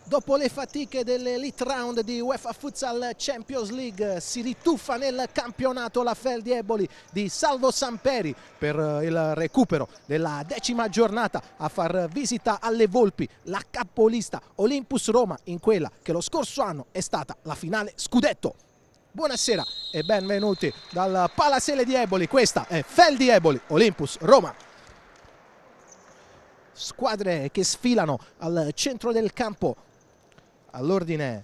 Dopo le fatiche dell'Elite Round di UEFA Futsal Champions League si rituffa nel campionato la Feldi Eboli di Salvo Samperi per il recupero della 10ª giornata a far visita alle Volpi, la capolista Olympus Roma in quella che lo scorso anno è stata la finale scudetto. Buonasera e benvenuti dal Palasele di Eboli, questa è Feldi Eboli Olympus Roma. Squadre che sfilano al centro del campo all'ordine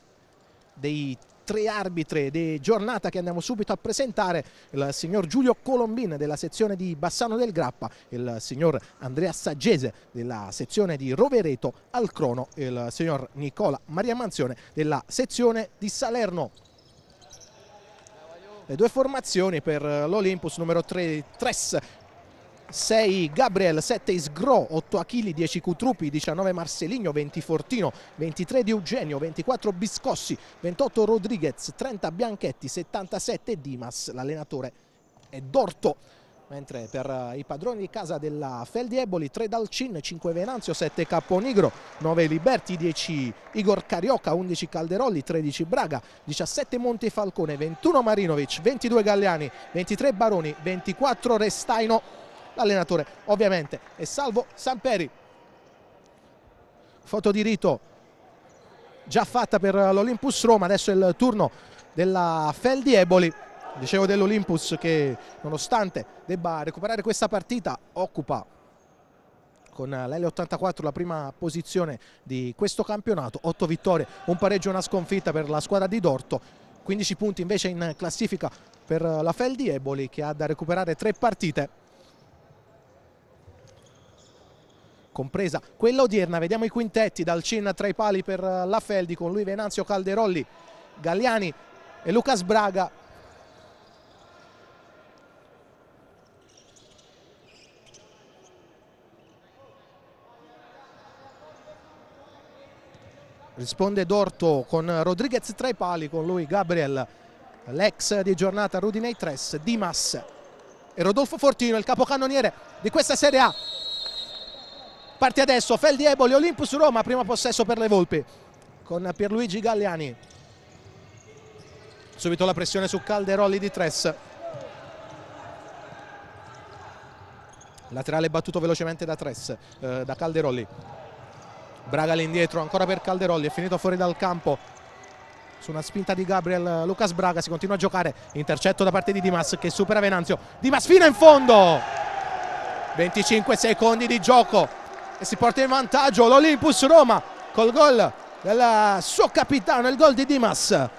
dei 3 arbitri di giornata che andiamo subito a presentare: il signor Giulio Colombin della sezione di Bassano del Grappa, il signor Andrea Saggese della sezione di Rovereto al crono e il signor Nicola Maria Manzione della sezione di Salerno. Le due formazioni per l'Olympus: numero 3 Tres, 6 Gabriel, 7 Isgro, 8 Achilli, 10 Cutrupi, 19 Marceligno, 20 Fortino, 23 Di Eugenio, 24 Biscossi, 28 Rodriguez, 30 Bianchetti, 77 Dimas. L'allenatore è Dorto. Mentre per i padroni di casa della Feldi Eboli 3 Dalcin, 5 Venanzio, 7 Caponigro, 9 Liberti, 10 Igor Carioca, 11 Calderolli, 13 Braga, 17 Montefalcone, 21 Marinovic, 22 Galliani, 23 Baroni, 24 Restaino. L'allenatore ovviamente è Salvo Samperi. Foto di rito già fatta per l'Olympus Roma, adesso è il turno della Feldi Eboli. Dicevo dell'Olympus che, nonostante debba recuperare questa partita, occupa con l'L84 la prima posizione di questo campionato. 8 vittorie, un pareggio e una sconfitta per la squadra di Dorto, 15 punti invece in classifica per la Feldi Eboli, che ha da recuperare 3 partite, compresa quella odierna. Vediamo i quintetti: Dalcin tra i pali per la Feldi, con lui Venanzio, Calderolli, Galliani e Lucas Braga. Risponde Dorto con Rodriguez tra i pali, con lui Gabriel, l'ex di giornata Rudinei Tres, Dimas e Rodolfo Fortino, il capocannoniere di questa Serie A. Parte adesso Feldi Eboli Olympus Roma, primo possesso per le Volpi con Pierluigi Galliani. Subito la pressione su Calderolli di Tres. Laterale battuto velocemente da Tres, da Calderolli. Braga all'indietro, ancora per Calderolli, è finito fuori dal campo su una spinta di Gabriel. Lucas Braga, si continua a giocare, intercetto da parte di Dimas che supera Venanzio. Dimas fino in fondo, 25 secondi di gioco e si porta in vantaggio l'Olympus Roma col gol del suo capitano, il gol di Dimas.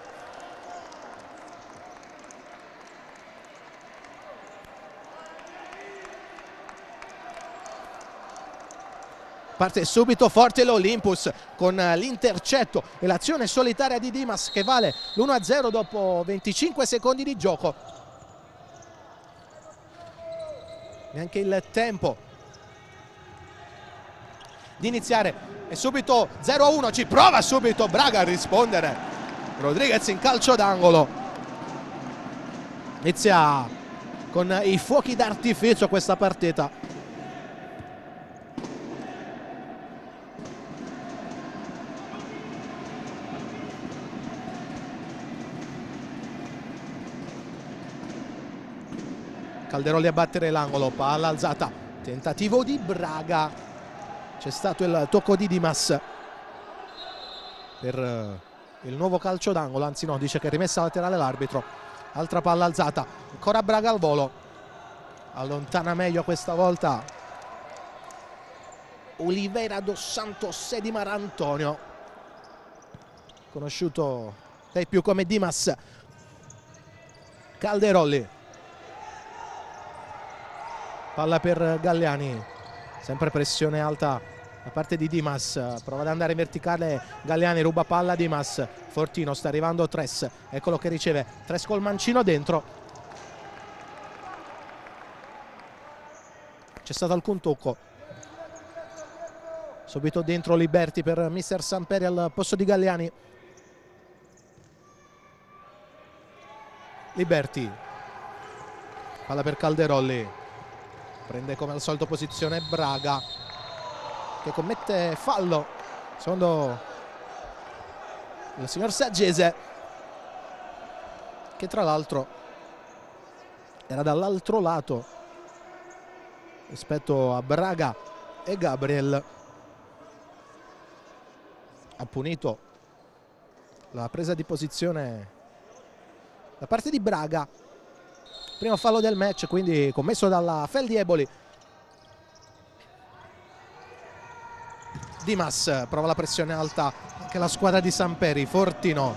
Parte subito forte l'Olympus con l'intercetto e l'azione solitaria di Dimas che vale l'1-0 dopo 25 secondi di gioco. Neanche il tempo di iniziare e subito 0-1, ci prova subito Braga a rispondere. Rodriguez in calcio d'angolo. Inizia con i fuochi d'artificio questa partita. Calderolli a battere l'angolo, palla alzata, tentativo di Braga, c'è stato il tocco di Dimas per il nuovo calcio d'angolo, anzi no, dice che è rimessa laterale l'arbitro. Altra palla alzata, ancora Braga al volo, allontana meglio questa volta Oliveira dos Santos di Marantonio, conosciuto dai più come Dimas. Calderolli, palla per Galliani, sempre pressione alta da parte di Dimas, prova ad andare in verticale Galliani, ruba palla a Dimas. Fortino, sta arrivando Tres, eccolo che riceve, Tres col mancino dentro. C'è stato alcun tocco. Subito dentro Liberti per mister Samperi al posto di Galliani. Liberti, palla per Calderolli, prende come al solito posizione Braga che commette fallo, secondo il signor Saggese, che tra l'altro era dall'altro lato rispetto a Braga e Gabriel. Ha punito la presa di posizione da parte di Braga, primo fallo del match quindi commesso dalla Feldi Eboli. Dimas prova la pressione alta anche la squadra di Samperi. Fortino,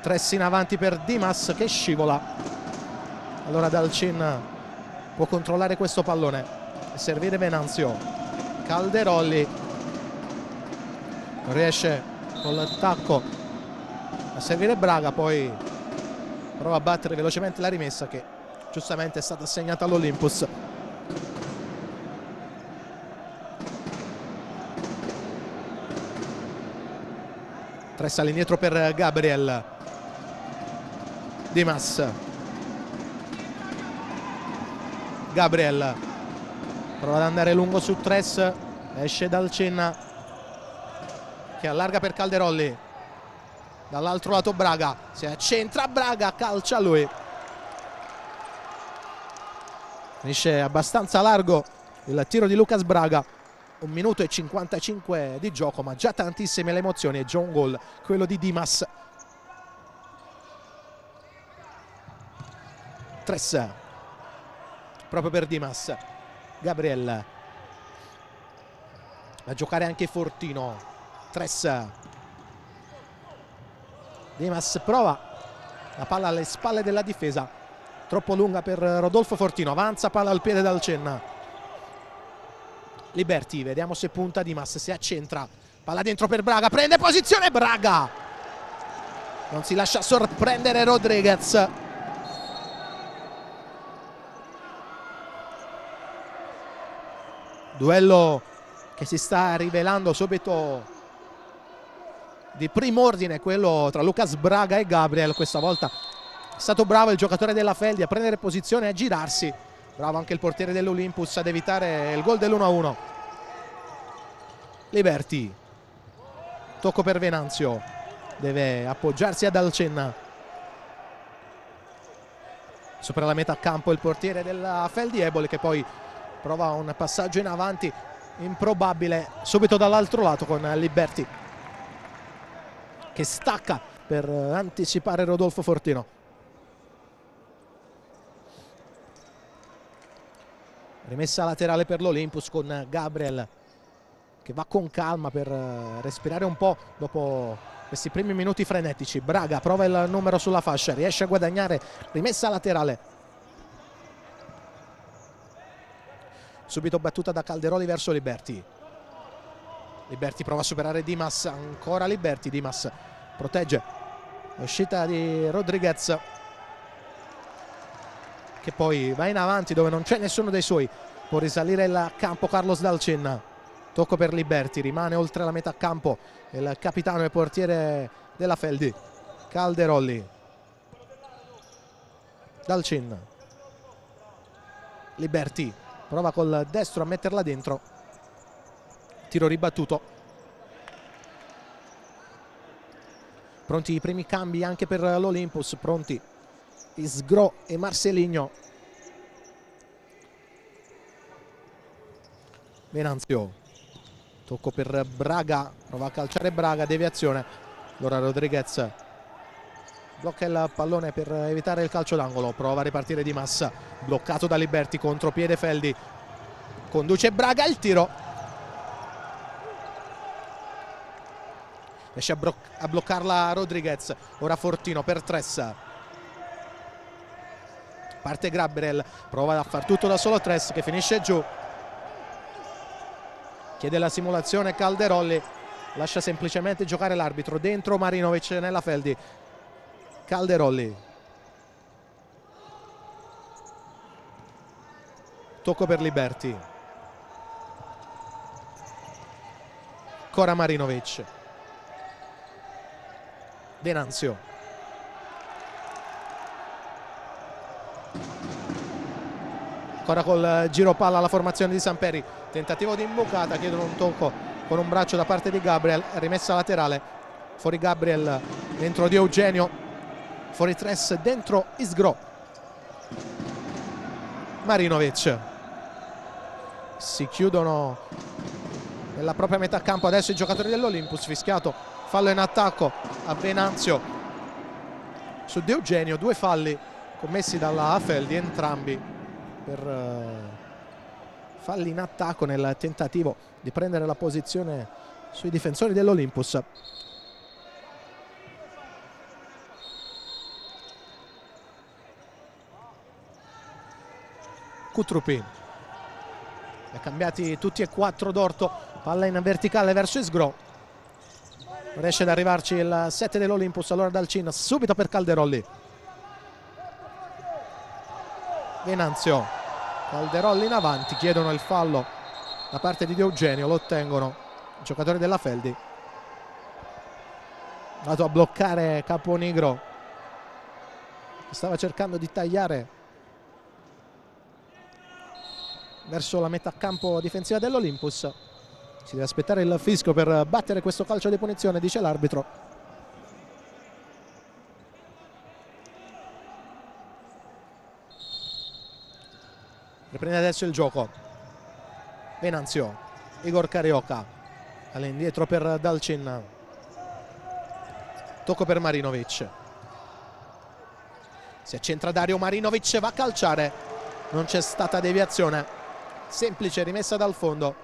3 in avanti per Dimas che scivola. Allora Dalcin può controllare questo pallone e servire Venanzio. Calderolli non riesce con l'attacco a servire Braga, poi prova a battere velocemente la rimessa che giustamente è stata assegnata all'Olympus. Tressa all'indietro per Gabriel. Dimas, Gabriel prova ad andare lungo su Tres, esce dal Cenna che allarga per Calderolli. Dall'altro lato Braga, si accentra Braga, calcia lui. Finisce abbastanza largo il tiro di Lucas Braga. 1 minuto e 55 di gioco, ma già tantissime le emozioni e già un gol, quello di Dimas. Tres proprio per Dimas. Gabriel a giocare anche Fortino. Tres, Dimas prova la palla alle spalle della difesa, troppo lunga per Rodolfo Fortino, avanza palla al piede dal Cenna. Liberti, vediamo se punta Dimas, si accentra, palla dentro per Braga, prende posizione Braga, non si lascia sorprendere Rodriguez. Duello che si sta rivelando subito di prim'ordine, quello tra Lucas Braga e Gabriel. Questa volta è stato bravo il giocatore della Feldi a prendere posizione e a girarsi. Bravo anche il portiere dell'Olympus ad evitare il gol dell'1-1. Liberti, tocco per Venanzio, deve appoggiarsi ad Alcenna. Sopra la metà campo il portiere della Feldi Eboli che poi prova un passaggio in avanti improbabile subito dall'altro lato con Liberti che stacca per anticipare Rodolfo Fortino. Rimessa laterale per l'Olympus con Gabriel che va con calma per respirare un po' dopo questi primi minuti frenetici. Braga prova il numero sulla fascia, riesce a guadagnare, rimessa laterale. Subito battuta da Calderoli verso Liberti. Liberti prova a superare Dimas, ancora Liberti, Dimas protegge l'uscita di Rodriguez che poi va in avanti dove non c'è nessuno dei suoi, può risalire il campo Carlos Dalcenna. Tocco per Liberti, rimane oltre la metà campo il capitano e portiere della Feldi, Calderolli. Dalcenna, Liberti prova col destro a metterla dentro, tiro ribattuto. Pronti i primi cambi anche per l'Olympus, pronti Isgro e Marcelinho. Venanzio, tocco per Braga, prova a calciare Braga, deviazione. Allora Rodriguez blocca il pallone per evitare il calcio d'angolo, prova a ripartire Dimas, bloccato da Liberti, contropiede Feldi, conduce Braga, il tiro riesce a bloccarla Rodriguez. Ora Fortino per Tres, parte Gabriel, prova a far tutto da solo Tres che finisce giù, chiede la simulazione Calderolli, lascia semplicemente giocare l'arbitro. Dentro Marinovic nella Feldi. Calderolli, tocco per Liberti, ancora Marinovic. Venanzio, ancora col giro palla la formazione di Samperi, tentativo di imbucata, chiedono un tocco con un braccio da parte di Gabriel, rimessa laterale. fuori Gabriel, dentro Di Eugenio, fuori Tres, dentro Isgro. Marinovic, si chiudono nella propria metà campo adesso i giocatori dell'Olympus. Fischiato fallo in attacco a Venanzio su Di Eugenio, 2 falli commessi dalla Afeldi, entrambi per falli in attacco nel tentativo di prendere la posizione sui difensori dell'Olympus. Cutrupi, è cambiati tutti e 4 d'orto, palla in verticale verso Isgro, non riesce ad arrivarci il 7 dell'Olympus, allora Dalcin subito per Calderolli. Venanzio, Calderolli in avanti, chiedono il fallo da parte di Di Eugenio, lo ottengono i giocatori della Feldi. Andato a bloccare Caponigro, che stava cercando di tagliare verso la metà campo difensiva dell'Olympus. Si deve aspettare il fischio per battere questo calcio di punizione, dice l'arbitro. Riprende adesso il gioco Venanzio, Igor Carioca all'indietro per Dalcin, tocco per Marinovic, si accentra Dario Marinovic, va a calciare, non c'è stata deviazione, semplice rimessa dal fondo.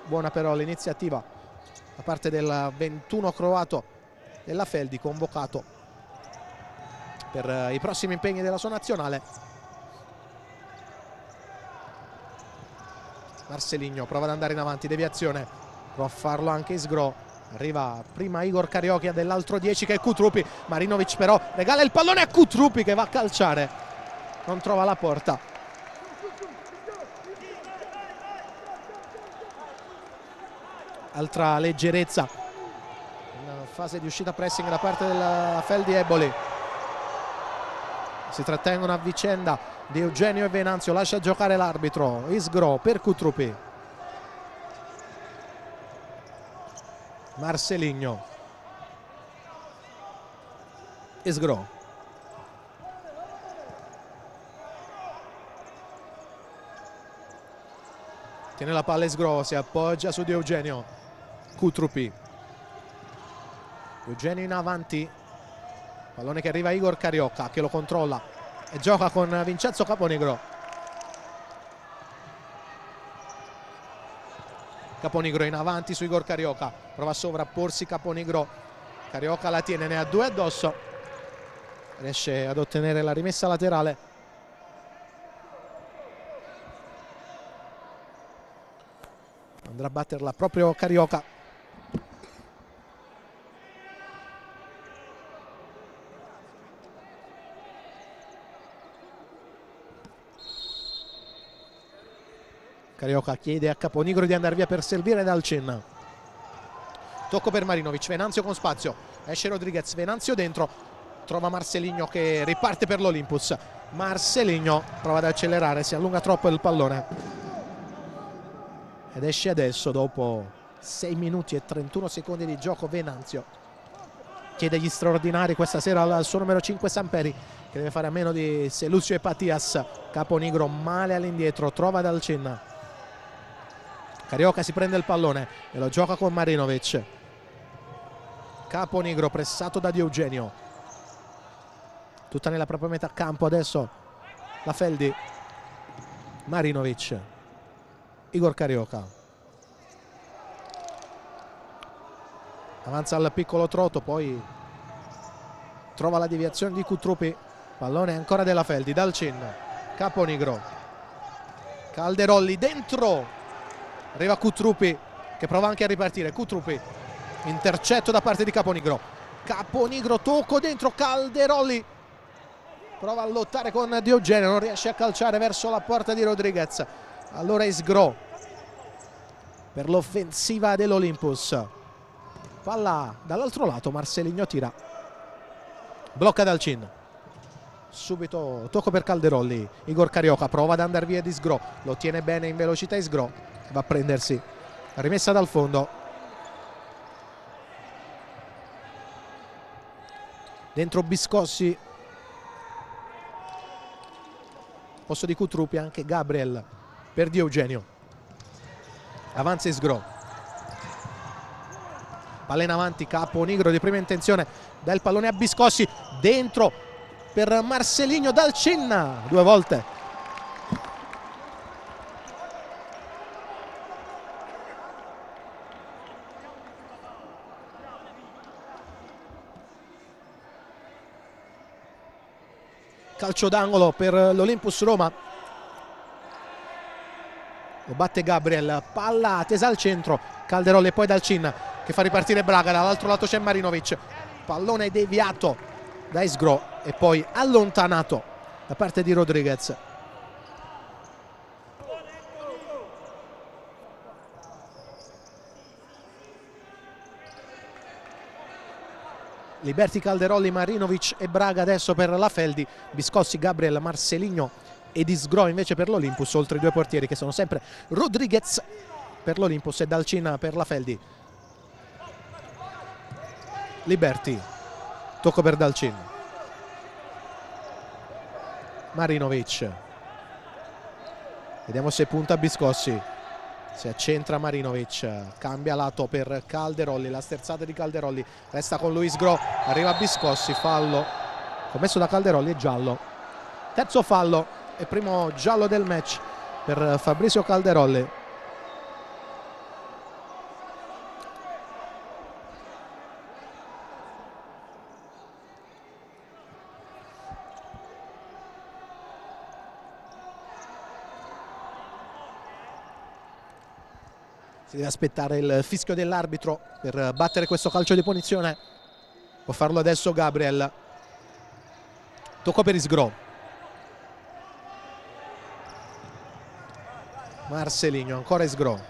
Buona però l'iniziativa da parte del 21 croato della Feldi, convocato per i prossimi impegni della sua nazionale. Marceligno prova ad andare in avanti, deviazione, prova a farlo anche Isgro, arriva prima Igor Carioca dell'altro 10 che è Cutrupi. Marinovic però regala il pallone a Cutrupi che va a calciare, non trova la porta. Altra leggerezza in fase di uscita pressing da parte della Feldi Eboli. Si trattengono a vicenda Di Eugenio e Venanzio, lascia giocare l'arbitro. Isgro per Cutrupi, Marceligno, Isgro, tiene la palla Isgro, si appoggia su Di Eugenio. Cutrupi, Eugenio in avanti, pallone che arriva a Igor Carioca che lo controlla e gioca con Vincenzo Caponigro. Caponigro in avanti su Igor Carioca, prova a sovrapporsi Caponigro, Carioca la tiene, ne ha 2 addosso, riesce ad ottenere la rimessa laterale. Andrà a batterla proprio Carioca. Carioca chiede a Caponigro di andare via per servire Dalcin. Tocco per Marinovic, Venanzio con spazio, esce Rodriguez, Venanzio dentro, trova Marceligno che riparte per l'Olympus. Marceligno prova ad accelerare, si allunga troppo il pallone ed esce adesso dopo 6 minuti e 31 secondi di gioco. Venanzio chiede gli straordinari questa sera al suo numero 5 Samperi, che deve fare a meno di Selusio e Patias. Caponigro male all'indietro, trova Dalcin. Carioca si prende il pallone e lo gioca con Marinovic. Caponigro pressato da Di Eugenio, tutta nella propria metà campo adesso la Feldi. Marinovic, Igor Carioca, avanza al piccolo trotto, poi trova la deviazione di Cutrupi, pallone ancora della Feldi. Dalcin, Caponigro, Calderolli dentro, arriva Cutrupi che prova anche a ripartire. Cutrupi, intercetto da parte di Caponigro. Caponigro, tocco dentro, Calderolli prova a lottare con Di Eugenio, non riesce a calciare verso la porta di Rodriguez. Allora Isgro per l'offensiva dell'Olympus, palla dall'altro lato, Marceligno tira, blocca Dalcin, subito tocco per Calderolli. Igor Carioca prova ad andare via di Isgro, lo tiene bene in velocità Isgro, va a prendersi la rimessa dal fondo. dentro Biscossi, posto di Cutrupi anche Gabriel per Di Eugenio, avanza Isgro, palla in avanti, Caponigro di prima intenzione, dà il pallone a Biscossi, dentro per Marcelinho dal Cinna, 2 volte. Calcio d'angolo per l'Olympus Roma, lo batte Gabriel, palla tesa al centro, Calderoli e poi dal Cinna che fa ripartire Braga, dall'altro lato c'è Marinovic, pallone deviato da Isgro e poi allontanato da parte di Rodriguez. Liberti, Calderoli, Marinovic e Braga adesso per la Feldi, Biscossi, Gabriel, Marcelinho ed Isgro invece per l'Olympus, oltre i 2 portieri che sono sempre Rodriguez per l'Olympus e Dalcin per la Feldi. Liberti, tocco per Dalcin, Marinovic, vediamo se punta Biscossi, si accentra Marinovic, cambia lato per Calderoli, la sterzata di Calderoli, resta con lui Isgro, arriva Biscossi, fallo commesso da Calderoli e giallo, terzo fallo e primo giallo del match per Fabrizio Calderoli. Si deve aspettare il fischio dell'arbitro per battere questo calcio di punizione. Può farlo adesso Gabriel. Tocco per Isgro. Marcelinho, ancora Isgro.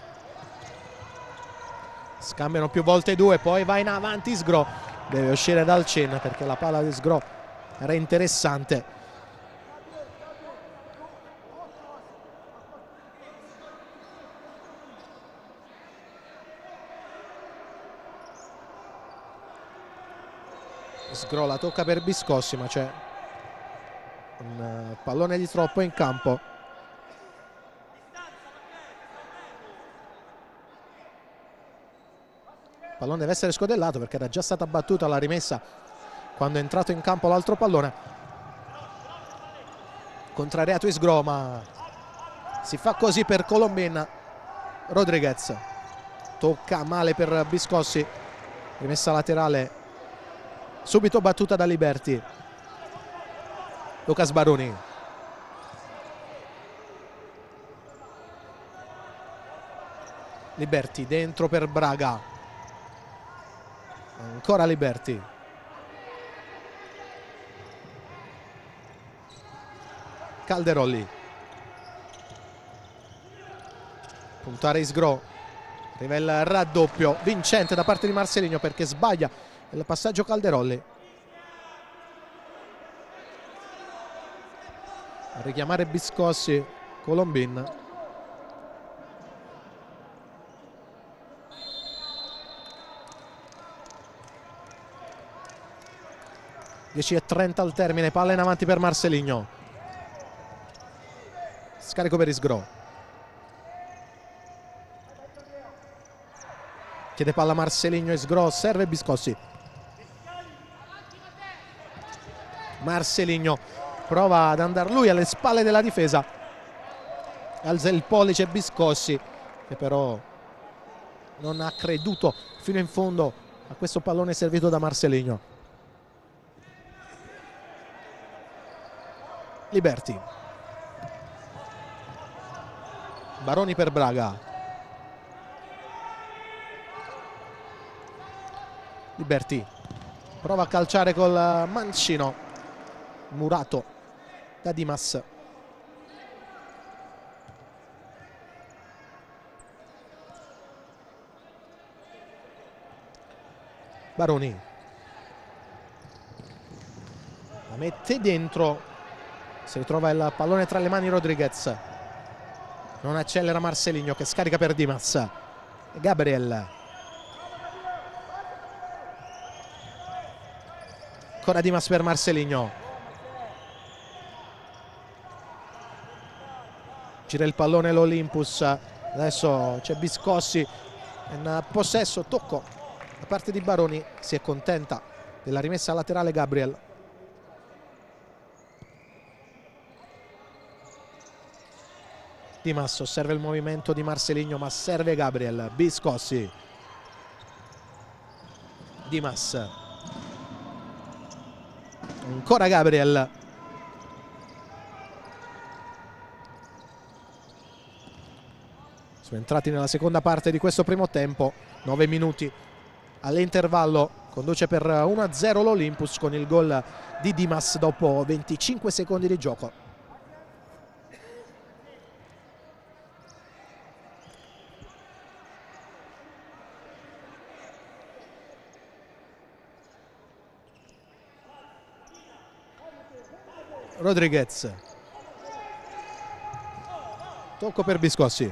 Scambiano più volte 2, poi va in avanti Isgro. Deve uscire dal Cin perché la palla di Isgro era interessante. Isgro la tocca per Biscossi, ma c'è un pallone di troppo in campo. Il pallone deve essere scodellato perché era già stata battuta la rimessa quando è entrato in campo l'altro pallone. Contrariato Isgro, ma si fa così per Colombin. Rodriguez tocca male per Biscossi, rimessa laterale subito battuta da Liberti. Lucas Baroni, Liberti dentro per Braga, ancora Liberti, Calderoli, puntare Isgro, arriva il raddoppio vincente da parte di Marcelinho perché sbaglia il passaggio Calderoli. A richiamare Biscossi Colombin. (10:30 al termine, palla in avanti per Marcelinho, scarico per Isgro, chiede palla Marcelinho, Isgro serve Biscossi, Marcelinho prova ad andare lui alle spalle della difesa, alza il pollice Biscossi che però non ha creduto fino in fondo a questo pallone servito da Marcelinho. Liberti, Baroni per Braga, Liberti prova a calciare col mancino, murato da Dimas. Baroni la mette dentro, si ritrova il pallone tra le mani Rodriguez, non accelera Marcelinho che scarica per Dimas. Gabriel, Ancora Dimas per Marcelinho. Gira il pallone l'Olympus. Adesso c'è Biscossi in possesso, tocco da parte di Baroni. Si è contenta della rimessa laterale Gabriel. Dimas osserva il movimento di Marcelinho, ma serve Gabriel. Biscossi. Dimas. Ancora Gabriel. Sono entrati nella seconda parte di questo primo tempo. 9 minuti all'intervallo. Conduce per 1-0 l'Olympus con il gol di Dimas dopo 25 secondi di gioco. Rodriguez. Tocco per Biscossi.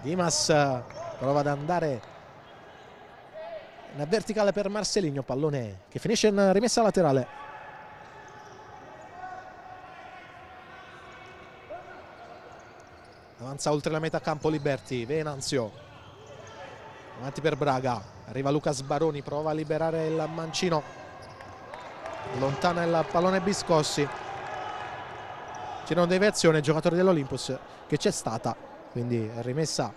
Dimas prova ad andare in verticale per Marcelinho, pallone che finisce in rimessa laterale. Avanza oltre la metà campo Liberti, Venanzio avanti per Braga, arriva Lucas Baroni, prova a liberare il mancino, allontana il pallone Biscossi. C'è una deviazione, giocatore dell'Olympus che c'è stata, quindi rimessa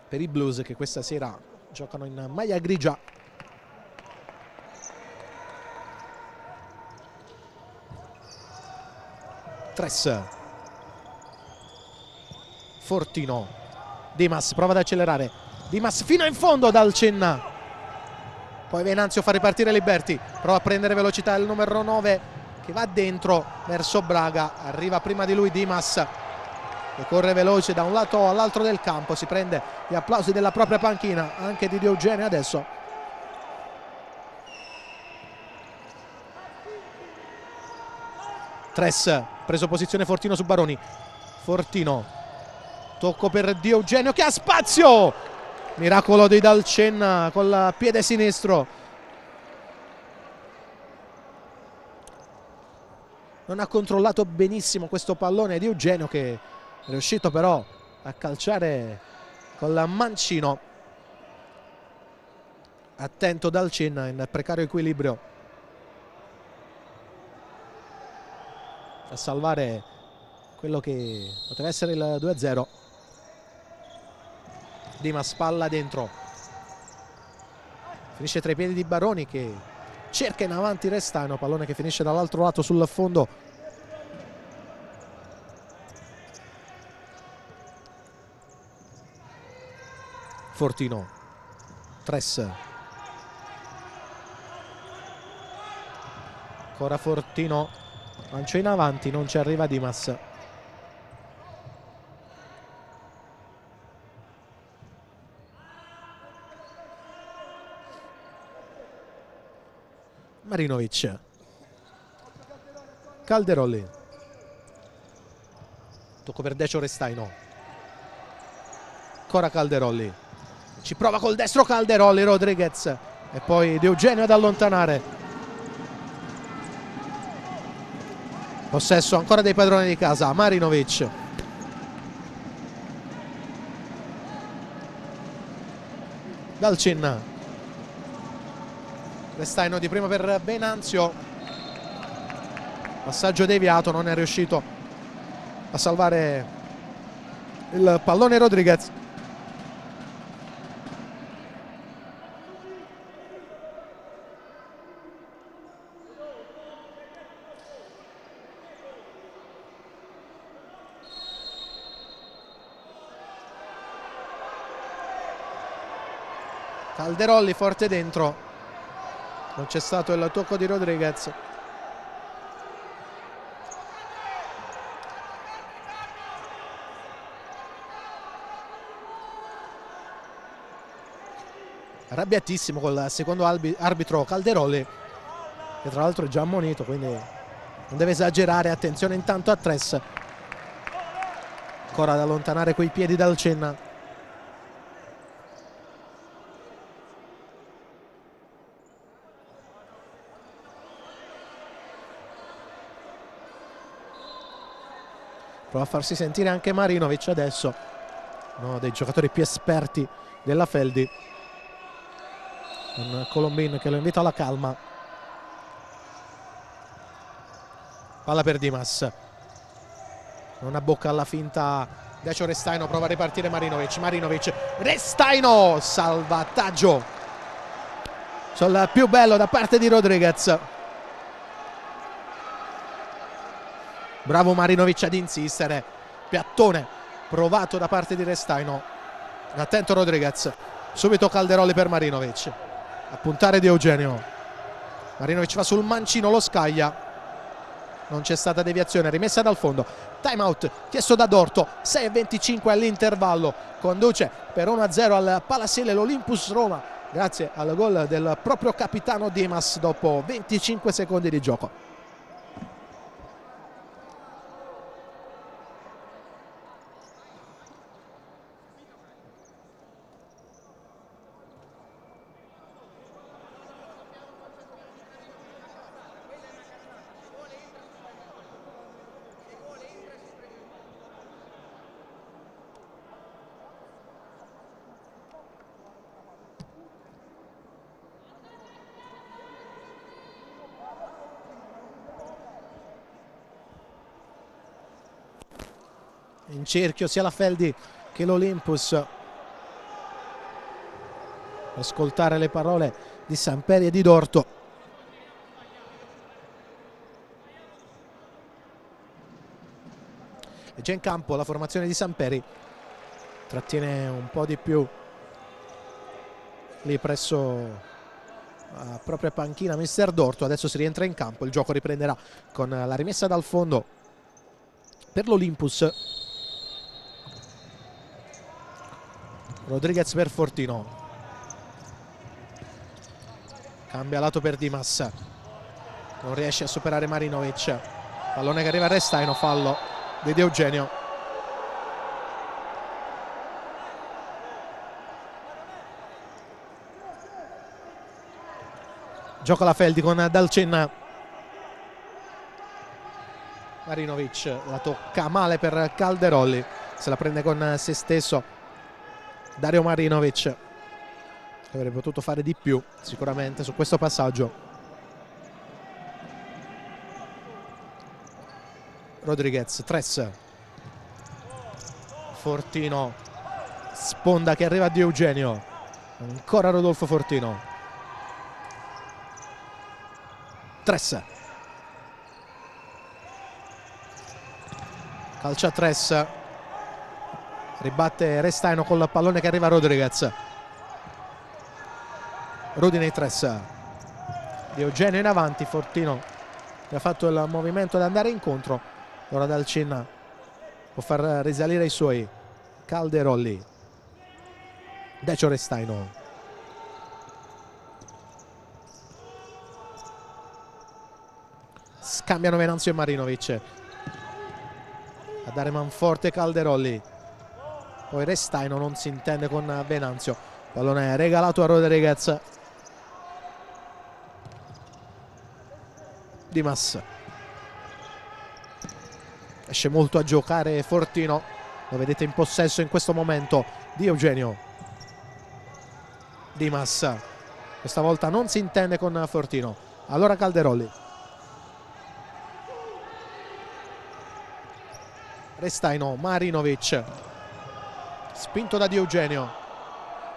per i Blues che questa sera giocano in maglia grigia. Tres. Fortino. Dimas prova ad accelerare. Dimas fino in fondo dal Cenna. Poi Venanzio fa ripartire Liberti. Prova a prendere velocità il numero 9 che va dentro verso Braga. Arriva prima di lui Dimas che corre veloce da un lato all'altro del campo. Si prende gli applausi della propria panchina, anche di Eugenio adesso. Tres, preso posizione Fortino su Baroni. Fortino. Tocco per Di Eugenio che ha spazio. Miracolo di Dalcenna col piede sinistro. Non ha controllato benissimo questo pallone di Eugenio che è riuscito però a calciare col mancino. Attento Dalcenna in precario equilibrio a salvare quello che poteva essere il 2-0. Dimas palla dentro, finisce tra i piedi di Baroni che cerca in avanti Restaino, pallone che finisce dall'altro lato sul fondo. Fortino. Tres. Ancora Fortino, lancio in avanti, non ci arriva Dimas. Marinovic. Calderolli. Tocco per Decio Restaino. Ancora Calderolli. Ci prova col destro Calderolli, Rodriguez. E poi Di Eugenio ad allontanare. Possesso ancora dei padroni di casa, Marinovic. Dalcenna. Restaino di prima per Venanzio. Passaggio deviato, non è riuscito a salvare il pallone Rodriguez. Calderolli forte dentro. Non c'è stato il tocco di Rodriguez. Arrabbiatissimo col secondo arbitro Calderolli, che tra l'altro è già ammonito, quindi non deve esagerare. Attenzione intanto a Tres. Ancora ad allontanare quei piedi dal Cenna. Prova a farsi sentire anche Marinovic adesso, uno dei giocatori più esperti della Feldi, con Colombin che lo invita alla calma. Palla per Dimas, non abbocca alla finta Decio Restaino, prova a ripartire Marinovic, Restaino, salvataggio sul più bello da parte di Rodriguez. Bravo Marinovic ad insistere, piattone provato da parte di Restaino, attento Rodriguez, subito Calderoli per Marinovic, a puntare di Eugenio. Marinovic va sul mancino, lo scaglia, non c'è stata deviazione, rimessa dal fondo, time out chiesto da Dorto. 6:25 all'intervallo, conduce per 1-0 al Palasele l'Olympus Roma grazie al gol del proprio capitano Dimas dopo 25 secondi di gioco. In cerchio sia la Feldi che l'Olympus. Ascoltare le parole di Samperi e di Dorto. È già in campo la formazione di Samperi, trattiene un po' di più lì presso la propria panchina mister Dorto. Adesso si rientra in campo, il gioco riprenderà con la rimessa dal fondo per l'Olympus. Rodriguez per Fortino, cambia lato per Dimas, non riesce a superare Marinovic, pallone che arriva a Restaino, fallo di Eugenio. Gioca la Feldi con Dalcenna, Marinovic la tocca male per Calderoli, se la prende con se stesso Dario Marinovic, avrebbe potuto fare di più sicuramente su questo passaggio. Rodriguez, Tres, Fortino, sponda che arriva di Eugenio, ancora Rodolfo Fortino, Tres, calcia Tres, ribatte Restaino con il pallone che arriva a Rodriguez. Rudinei Tres, di Eugenio in avanti, Fortino che ha fatto il movimento ad andare incontro. Ora Dalcenna può far risalire i suoi. Calderoli, Decio Restaino, scambiano Venanzio e Marinovic, a dare manforte Calderoli, poi Restaino non si intende con Venanzio, pallone regalato a Rodriguez. Dimas, esce molto a giocare Fortino, lo vedete in possesso in questo momento di Eugenio. Dimas questa volta non si intende con Fortino, allora Calderoli, Restaino, Marinovic, spinto da Di Eugenio,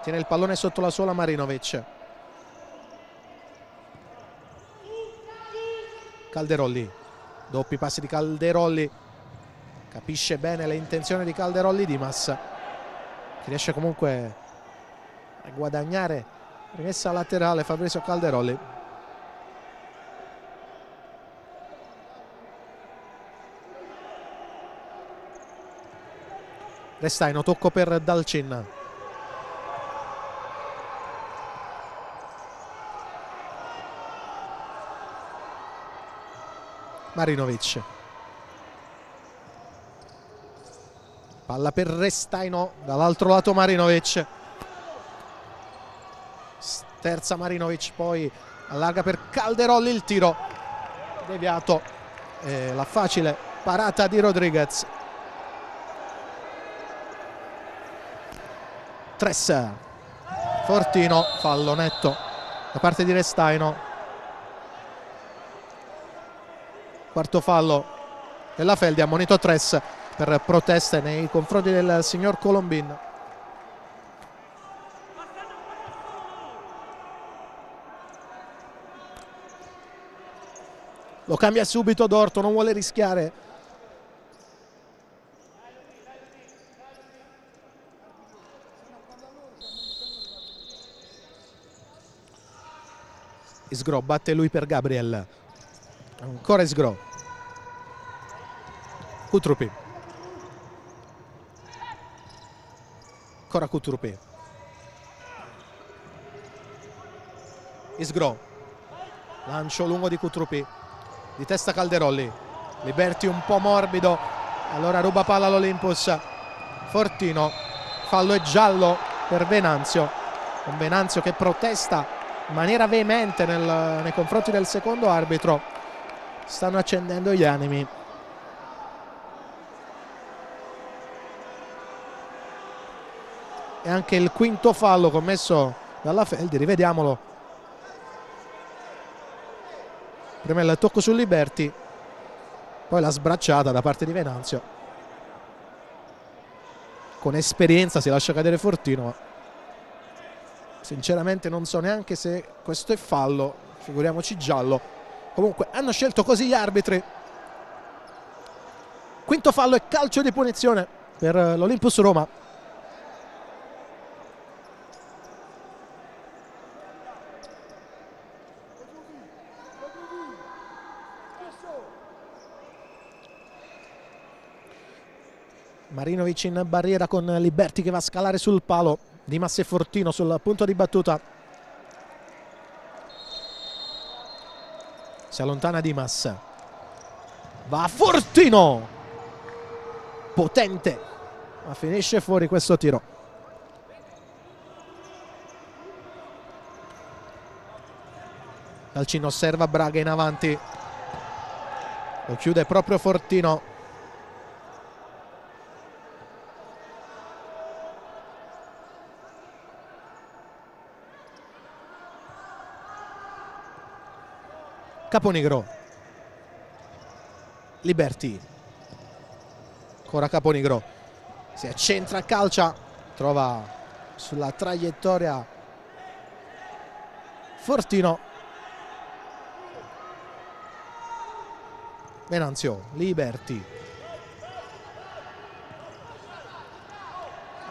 tiene il pallone sotto la suola Marinovic. Calderoli, doppi passi di Calderoli, capisce bene le intenzioni di Calderoli. Dimas che riesce comunque a guadagnare rimessa laterale Fabrizio Calderoli. Restaino, tocco per Dalcenna, Marinovic, palla per Restaino, dall'altro lato Marinovic, terza Marinovic, poi allarga per Calderoli, il tiro deviato, la facile parata di Rodriguez. Tres, Fortino, fallo netto da parte di Restaino. Quarto fallo della Feldi, ammonito Tres per proteste nei confronti del signor Colombin. Lo cambia subito Dorto, non vuole rischiare. Isgro batte lui per Gabriel. Ancora Isgro. Kutrupi. Ancora Kutrupi. Isgro. Lancio lungo di Kutrupi. Di testa Calderolli. Liberti un po' morbido. Allora ruba palla all'Olympus. Fortino. Fallo e giallo per Venanzio. Un Venanzio che protesta in maniera veemente nei confronti del secondo arbitro. Stanno accendendo gli animi. E anche il quinto fallo commesso dalla Feldi, rivediamolo. Prima il tocco su Liberti, poi la sbracciata da parte di Venanzio. Con esperienza si lascia cadere Fortino. Sinceramente non so neanche se questo è fallo, figuriamoci giallo. Comunque hanno scelto così gli arbitri. Quinto fallo e calcio di punizione per l'Olympus Roma. Marinovic in barriera con Liberti che va a scalare sul palo. Dimas e Fortino sul punto di battuta. Si allontana Dimas. Va Fortino. Potente. Ma finisce fuori questo tiro. Dalcin osserva Braga in avanti. Lo chiude proprio Fortino. Caponigro. Liberti. Ancora Caponigro. Si accentra, calcia. Trova sulla traiettoria Fortino. Venanzio. Liberti.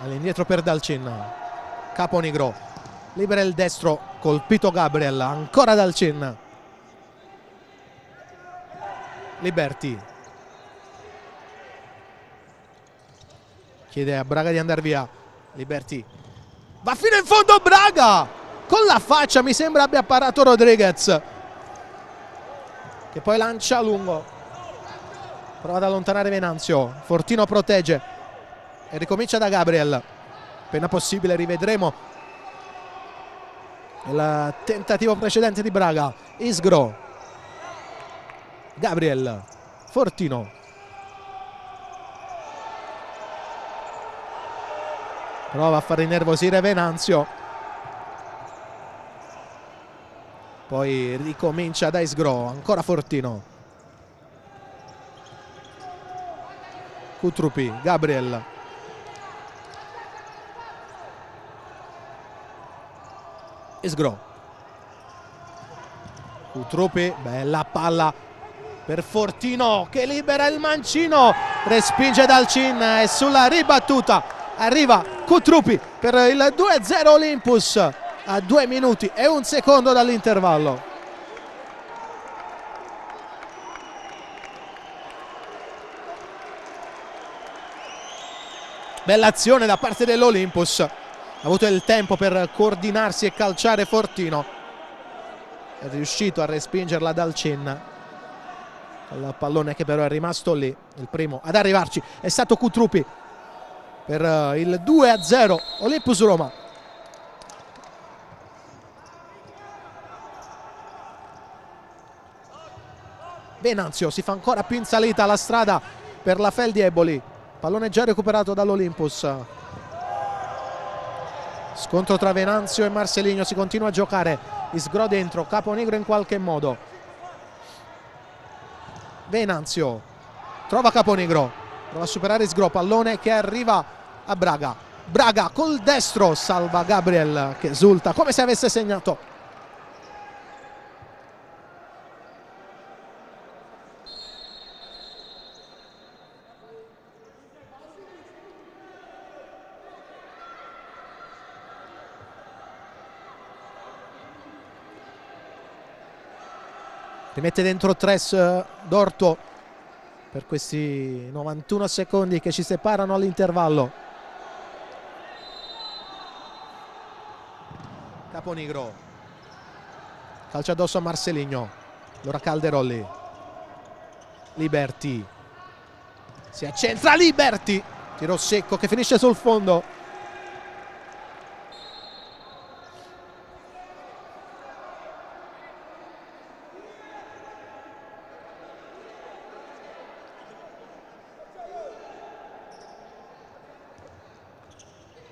All'indietro per Dalcin. Caponigro. Libera il destro. Colpito Gabriel. Ancora Dalcin. Liberti chiede a Braga di andare via. Liberti va fino in fondo. Braga con la faccia, mi sembra abbia parato Rodriguez, che poi lancia a lungo, prova ad allontanare Venanzio. Fortino protegge e ricomincia da Gabriel. Appena possibile rivedremo il tentativo precedente di Braga. Isgro. Gabriel. Fortino. Prova a far innervosire Venanzio. Poi ricomincia da Isgro. Ancora Fortino. Kutrupi. Gabriel. Isgro. Kutrupi. Bella palla per Fortino che libera il mancino, respinge Dalcin e sulla ribattuta arriva Kutrupi per il 2-0 Olympus a 2 minuti e 1 secondo dall'intervallo. Bella azione da parte dell'Olympus, ha avuto il tempo per coordinarsi e calciare Fortino, è riuscito a respingerla Dalcin. Il pallone che però è rimasto lì. Il primo ad arrivarci è stato Kutrupi per il 2-0 Olympus Roma. Venanzio si fa ancora più in salita la strada per la Feldi Eboli. Pallone già recuperato dall'Olympus. Scontro tra Venanzio e Marcelinho, si continua a giocare. Isgro dentro, Caponigro in qualche modo. Venanzio trova Caponigro, prova a superare Isgro, pallone che arriva a Braga. Braga col destro salva Gabriel che esulta come se avesse segnato. Rimette dentro Tres Dorto per questi 91 secondi che ci separano all'intervallo. Caponigro, calcia addosso a Marcelinho, allora Calderolli. Liberty, si accentra Liberty, tiro secco che finisce sul fondo.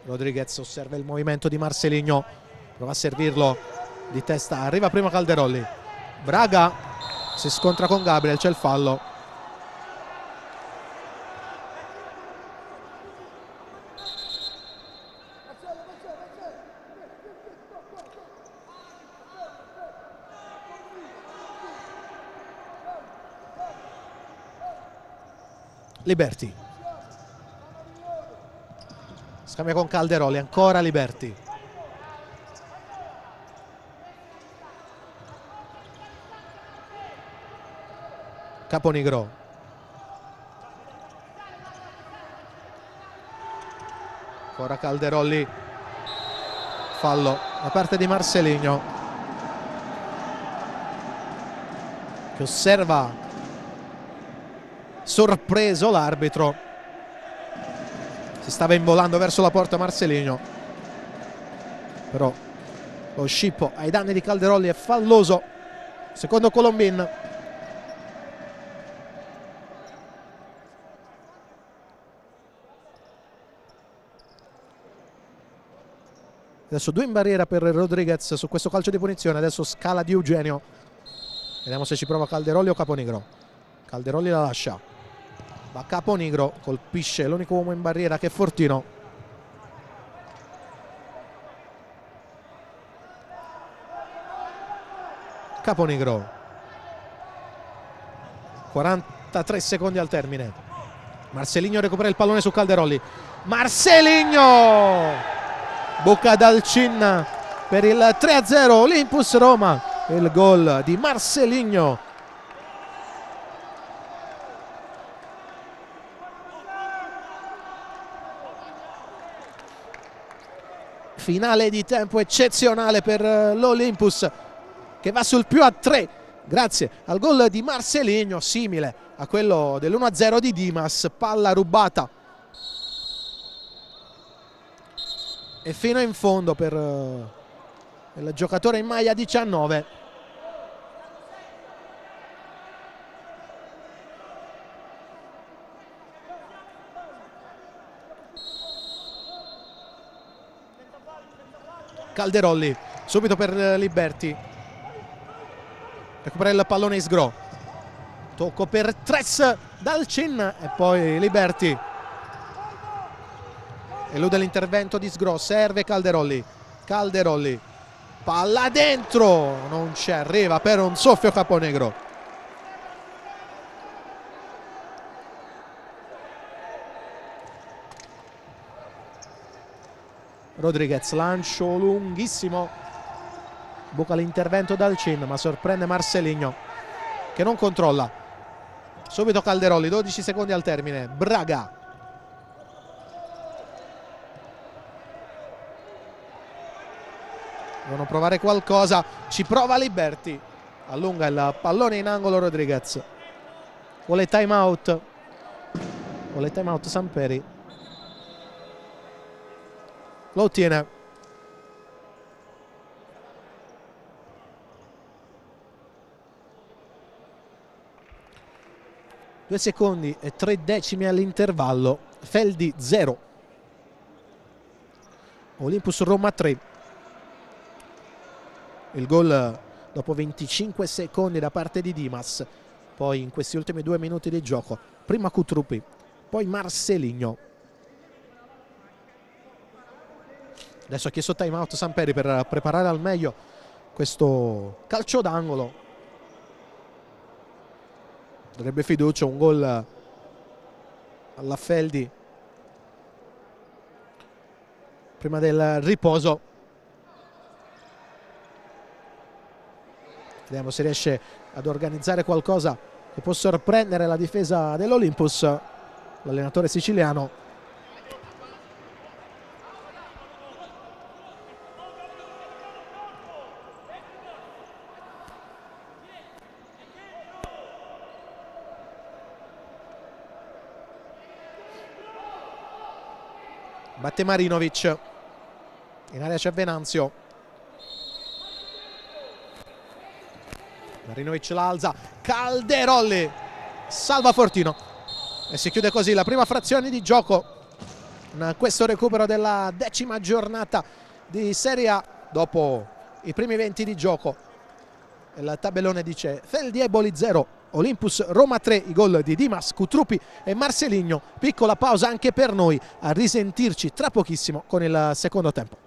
Rodriguez osserva il movimento di Marcelinho, prova a servirlo di testa, arriva prima Calderolli. Braga si scontra con Gabriel, c'è il fallo. Liberty scambia con Calderolli, ancora Liberty. Caponigro, ancora Calderolli, fallo da parte di Marcelinho che osserva sorpreso l'arbitro. Si stava involando verso la porta Marcelinho, però lo scippo ai danni di Calderolli è falloso, secondo Colombin. Adesso 2 in barriera per Rodriguez su questo calcio di punizione, adesso scala di Eugenio. Vediamo se ci prova Calderolli o Caponigro. Calderolli la lascia, va Caponigro, colpisce l'unico uomo in barriera che è Fortino. Caponigro, 43 secondi al termine. Marcelinho recupera il pallone su Calderolli. Marcelinho, buca dal Cin per il 3-0 Olympus Roma. Il gol di Marcelinho. Finale di tempo eccezionale per l'Olympus che va sul +3 grazie al gol di Marcelinho, simile a quello dell'1-0 di Dimas. Palla rubata e fino in fondo per il giocatore in maglia 19. Calderolli subito per Liberty, recupera il pallone Isgro, tocco per Tres dal Cin e poi Liberty elude l'intervento di Isgro, serve Calderolli. Calderolli, palla dentro, non ci arriva per un soffio Caponigro. Rodriguez, lancio lunghissimo, buca l'intervento dal Cin ma sorprende Marcelinho che non controlla. Subito Calderolli, 12 secondi al termine. Braga, devono provare qualcosa, ci prova Liberty, allunga il pallone in angolo Rodriguez, vuole time out Samperi, lo ottiene. Due secondi e 3 decimi all'intervallo. Feldi 0 Olympus Roma 3. Il gol dopo 25 secondi da parte di Dimas. Poi in questi ultimi 2 minuti di gioco, prima Cutruppi, poi Marcelinho. Adesso ha chiesto time out Samperi per preparare al meglio questo calcio d'angolo. Darebbe fiducia, un gol alla Feldi prima del riposo. Vediamo se riesce ad organizzare qualcosa che può sorprendere la difesa dell'Olympus, l'allenatore siciliano. Batte Marinovic, in area c'è Venanzio. Marinovic la alza, Calderolli salva Fortino e si chiude così la prima frazione di gioco in questo recupero della 10ª giornata di Serie A. Dopo i primi 20 di gioco il tabellone dice Feldi Eboli 0, Olympus Roma 3, i gol di Dimas, Cutruppi e Marcelinho. Piccola pausa anche per noi, a risentirci tra pochissimo con il secondo tempo.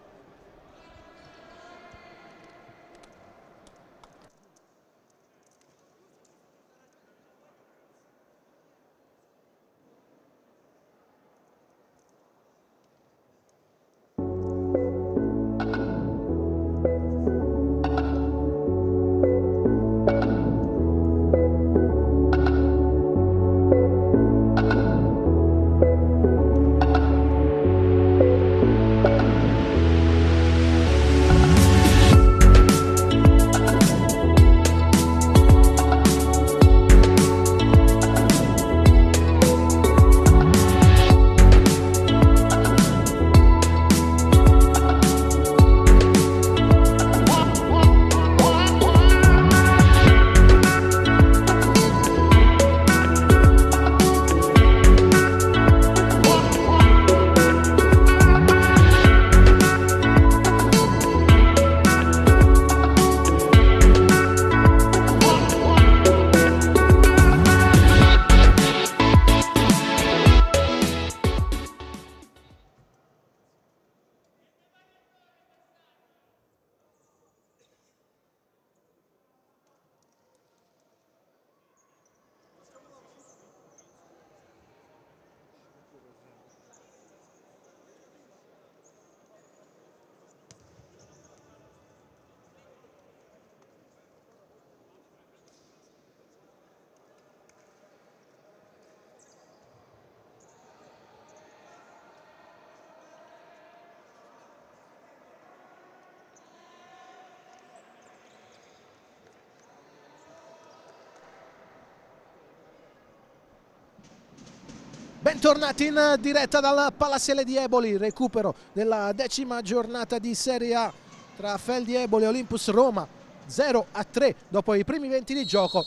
Bentornati in diretta dal Palazziale di Eboli, recupero della 10ª giornata di Serie A tra Feldi Eboli e Olympus Roma, 0-3 dopo i primi 20 di gioco.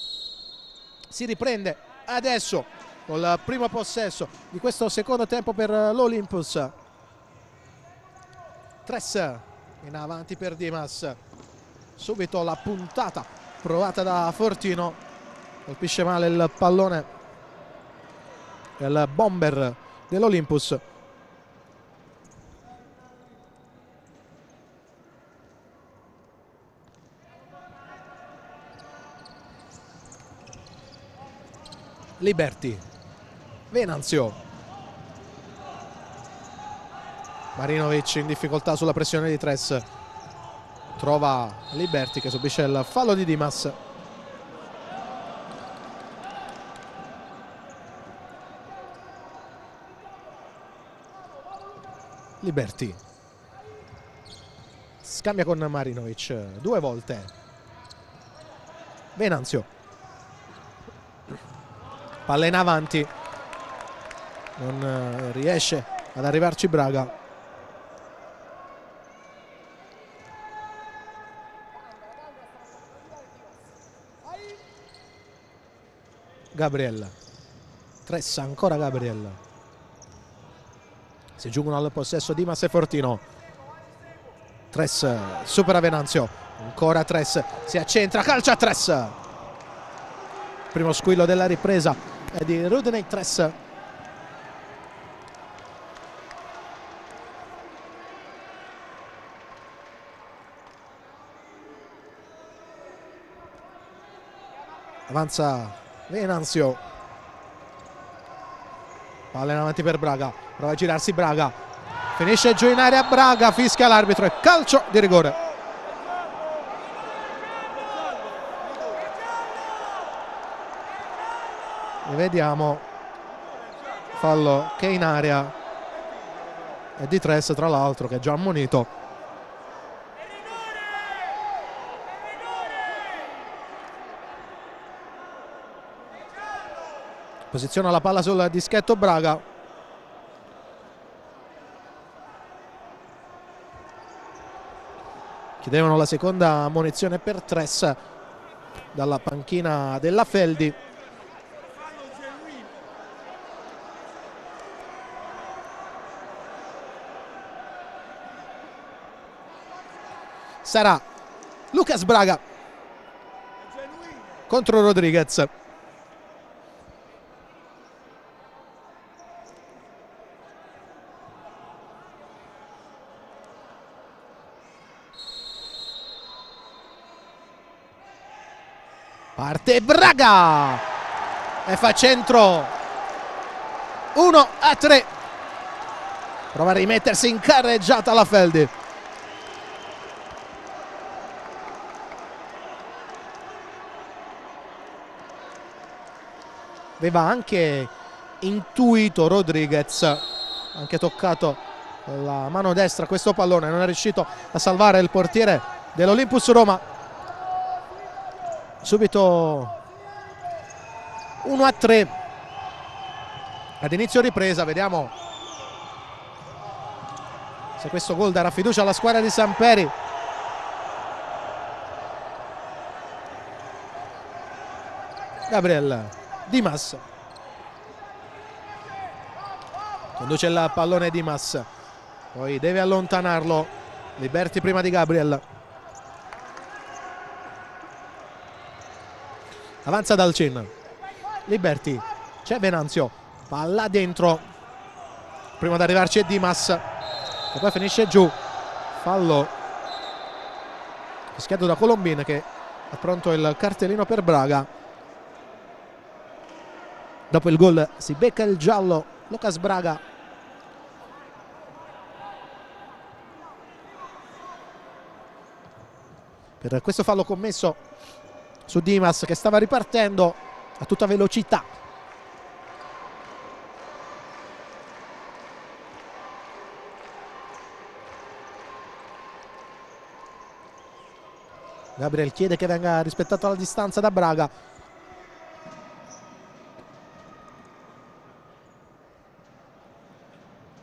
Si riprende adesso col primo possesso di questo secondo tempo per l'Olympus. Tres in avanti per Dimas, subito la puntata provata da Fortino, colpisce male il pallone il bomber dell'Olympus. Liberti, Venanzio, Marinovic in difficoltà sulla pressione di Tres, trova Liberti che subisce il fallo di Dimas. Liberti scambia con Marinovic 2 volte. Venanzio, palla in avanti, non riesce ad arrivarci Braga. Gabriel, Tressa, ancora Gabriel. Si giungono al possesso Dimas e Fortino. Tres supera Venanzio, ancora Tres, si accentra, calcia Tres. Primo squillo della ripresa è di Rudney Tres. Avanza Venanzio, palla in avanti per Braga, prova a girarsi Braga, finisce giù in area Braga, fischia l'arbitro e calcio di rigore. E vediamo, fallo che in area è di Tres, tra l'altro, che è già ammonito. Posiziona la palla sul dischetto Braga. Chiedevano la seconda ammonizione per Tres dalla panchina della Feldi. Sarà Lucas Braga contro Rodriguez. Parte Braga e fa centro. 1-3. Prova a rimettersi in carreggiata la Feldi. Aveva anche intuito Rodriguez, anche toccato con la mano destra questo pallone, non è riuscito a salvare il portiere dell'Olympus Roma. Subito 1-3 ad inizio ripresa. Vediamo se questo gol darà fiducia alla squadra di Samperi. Gabriel Dimas conduce il pallone, Dimas poi deve allontanarlo. Liberti prima di Gabriel. Avanza Dalcin, Liberti, c'è Venanzio, palla dentro, prima ad arrivarci è Dimas e poi finisce giù. Fallo fischiato da Colombin, che ha pronto il cartellino per Braga. Dopo il gol si becca il giallo Lucas Braga. Per questo fallo commesso su Dimas, che stava ripartendo a tutta velocità. Gabriel chiede che venga rispettata la distanza da Braga.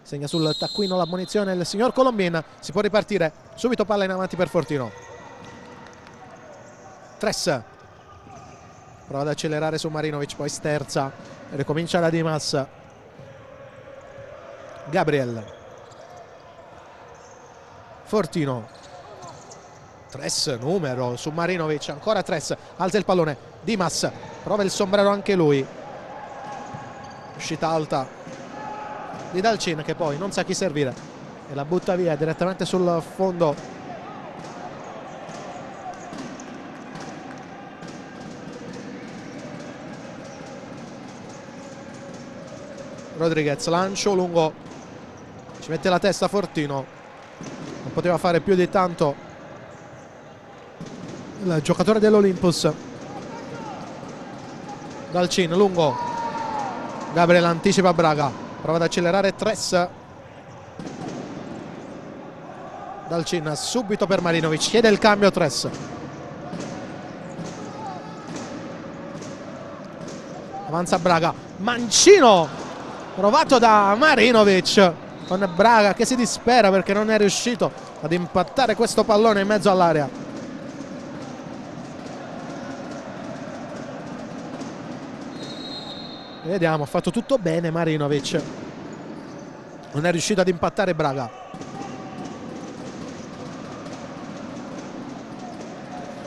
Segna sul taccuino l'ammonizione il signor Colombin. Si può ripartire. Subito palla in avanti per Fortino. Tres prova ad accelerare su Marinovic, poi sterza, ricomincia da Dimas. Gabriel, Fortino, Tres numero su Marinovic, ancora Tres, alza il pallone, Dimas prova il sombrero anche lui, uscita alta di Dalcin, che poi non sa chi servire e la butta via direttamente sul fondo. Rodriguez, lancio lungo, ci mette la testa Fortino, non poteva fare più di tanto il giocatore dell'Olympus. Dalcin lungo, Gabriel anticipa Braga, prova ad accelerare Tres. Dalcin subito per Marinovic, chiede il cambio Tres. Avanza Braga, mancino provato da Marinovic, con Braga che si dispera perché non è riuscito ad impattare questo pallone in mezzo all'area. Vediamo, ha fatto tutto bene Marinovic, non è riuscito ad impattare Braga.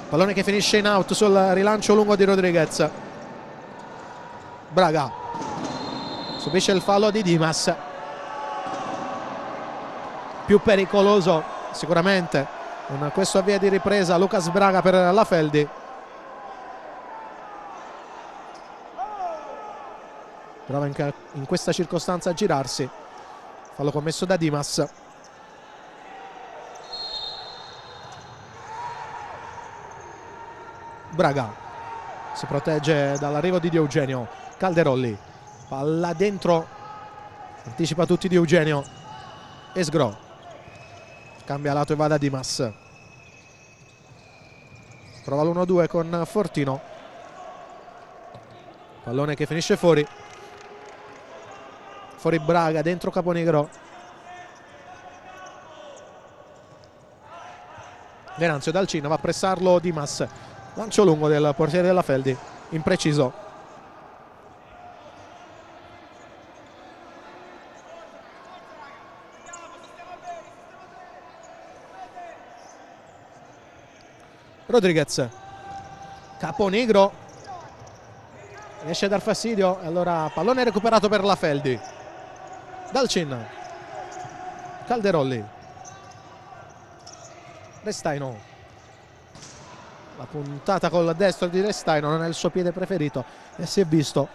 Pallone che finisce in out sul rilancio lungo di Rodriguez. Braga subisce il fallo di Dimas. Più pericoloso sicuramente in questo avvio di ripresa Lucas Braga per la Feldi. Prova in questa circostanza a girarsi. Fallo commesso da Dimas. Braga si protegge dall'arrivo di Di Eugenio. Calderolli, palla dentro, anticipa tutti Di Eugenio. Esgro cambia lato e va da Dimas. Prova l'1-2 con Fortino. Pallone che finisce fuori. Fuori Braga, dentro Caponigro. Venanzio dal Cina, va a pressarlo Dimas. Lancio lungo del portiere della Feldi, impreciso. Rodriguez, Caponigro riesce a dar fastidio, allora pallone recuperato per la Feldi. Dalcin, Calderolli, Restaino. La puntata col destro di Restaino non è il suo piede preferito e si è visto.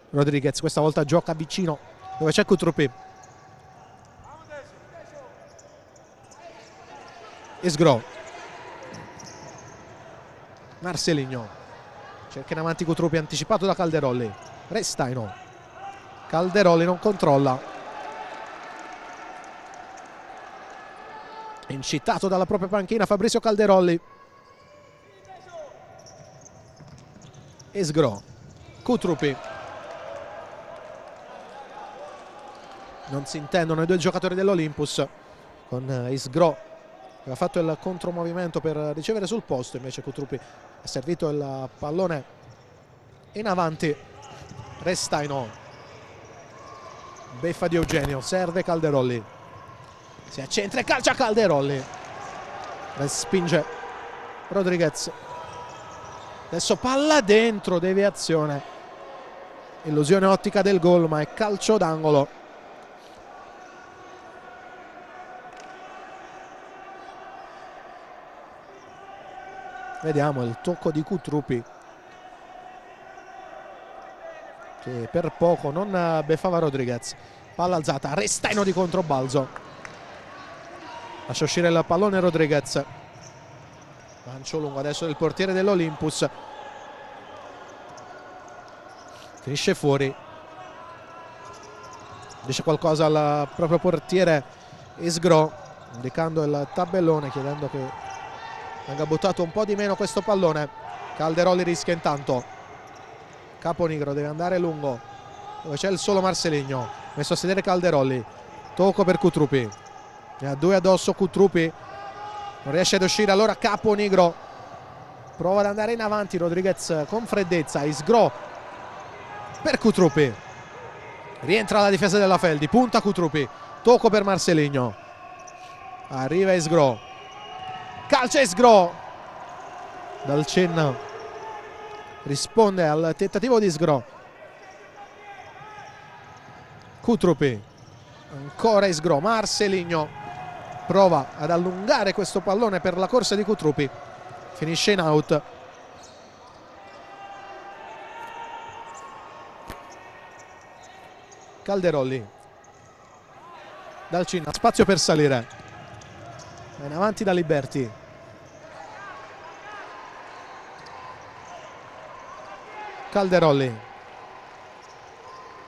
Rodriguez questa volta gioca vicino dove c'è Kutrupi. Esgro, Marcelinho cerca in avanti Kutrupi, anticipato da Calderolli. Restaino, Calderolli non controlla, incitato dalla propria panchina Fabrizio Calderolli. Esgro, Kutrupi. Non si intendono i due giocatori dell'Olympus, con Isgro che ha fatto il contromovimento per ricevere sul posto, invece Kutrupi ha servito il pallone in avanti. Restaino, beffa di Eugenio, serve Calderolli, si accentra e calcia Calderolli, respinge Rodriguez. Adesso palla dentro, deviazione, illusione ottica del gol, ma è calcio d'angolo. Vediamo il tocco di Kutrupi che per poco non beffava Rodriguez. Palla alzata, Restaino di controbalzo, lascia uscire il pallone Rodriguez. Lancio lungo adesso del portiere dell'Olympus, finisce fuori. Dice qualcosa al proprio portiere Isgro, indicando il tabellone, chiedendo che venga buttato un po' di meno questo pallone. Calderolli rischia intanto. Caponigro deve andare lungo dove c'è il solo Marcelinho, messo a sedere Calderolli. Tocco per Kutrupi, ne ha due addosso Kutrupi, non riesce ad uscire, allora Caponigro prova ad andare in avanti. Rodriguez con freddezza. Isgro per Kutrupi, rientra la difesa della Feldi, punta Kutrupi, tocco per Marcelinho, arriva Isgro, calcia Isgro. Dalcin risponde al tentativo di Isgro. Kutrupi, ancora Isgro. Marcelinho prova ad allungare questo pallone per la corsa di Kutrupi, finisce in out. Calderolli, Dalcin ha spazio per salire, va in avanti da Liberti. Calderolli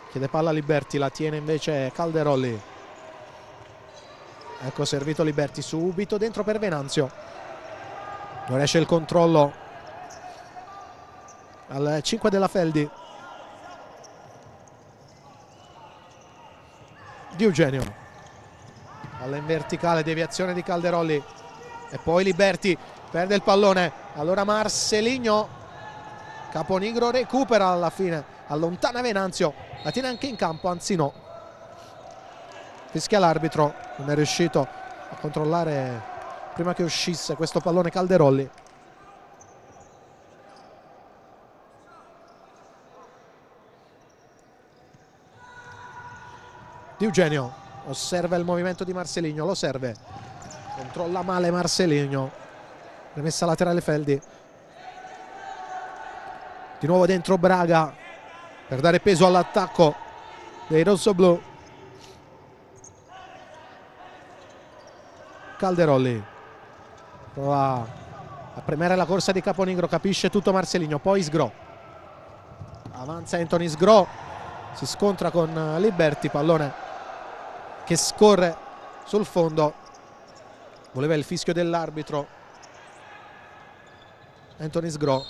chiede palla a Liberti, la tiene invece Calderolli. Ecco servito Liberti, subito dentro per Venanzio, non riesce il controllo al 5 della Feldi. Di Eugenio, palla in verticale, deviazione di Calderolli e poi Liberti perde il pallone, allora Marcelinho. Caponigro recupera alla fine, allontana Venanzio, la tiene anche in campo, anzi no. Fischia l'arbitro, non è riuscito a controllare prima che uscisse questo pallone Calderolli. Di Eugenio osserva il movimento di Marcelinho, lo serve, controlla male Marcelinho, rimessa laterale Feldi, di nuovo dentro Braga per dare peso all'attacco dei rossoblu. Calderolli prova a premere la corsa di Caponigro, capisce tutto Marcelinho, poi Sgro, avanza Anthony Sgro, si scontra con Liberty, pallone che scorre sul fondo, voleva il fischio dell'arbitro. Anthony Sgro,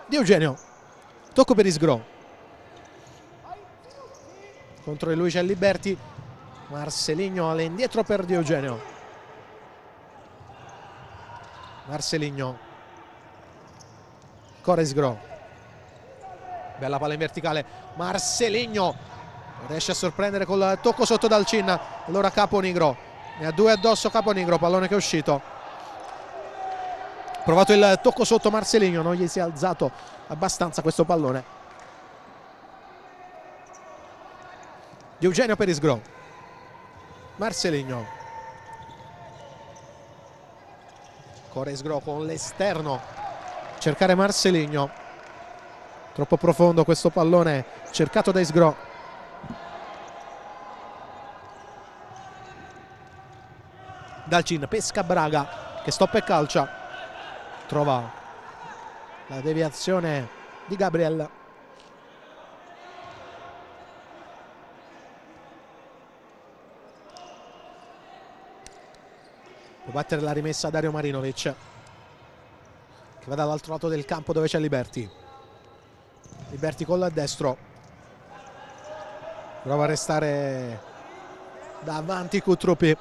Di Eugenio, tocco per Isgro, contro di lui c'è Liberty, Marcelinho all'indietro per Di Eugenio. Marcelinho, ancora Isgro, bella palla in verticale, Marcelinho riesce a sorprendere col tocco sotto dal Cin, allora Caponigro, ne ha due addosso Caponigro, pallone che è uscito. Provato il tocco sotto Marcelinho, non gli si è alzato abbastanza questo pallone. Di Eugenio per Isgro, Marcelinho, ancora Isgro con l'esterno, cercare Marcelinho, troppo profondo questo pallone cercato da Isgro. Dalcin pesca Braga che stoppa e calcia, trova la deviazione di Gabriel. Può battere la rimessa Dario Marinovic, che va dall'altro lato del campo dove c'è Liberty. Liberty con il destro, prova a restare davanti Cutruppi.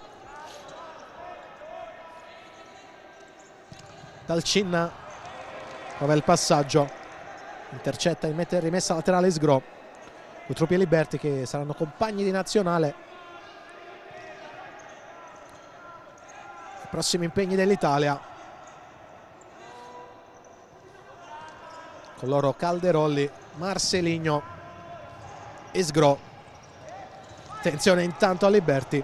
Dalcin prova il passaggio, intercetta e mette rimessa laterale Sgro. Cutruppi e Liberty che saranno compagni di nazionale. I prossimi impegni dell'Italia. Con loro Calderolli, Marcelinho e Sgro. Attenzione intanto a Liberty.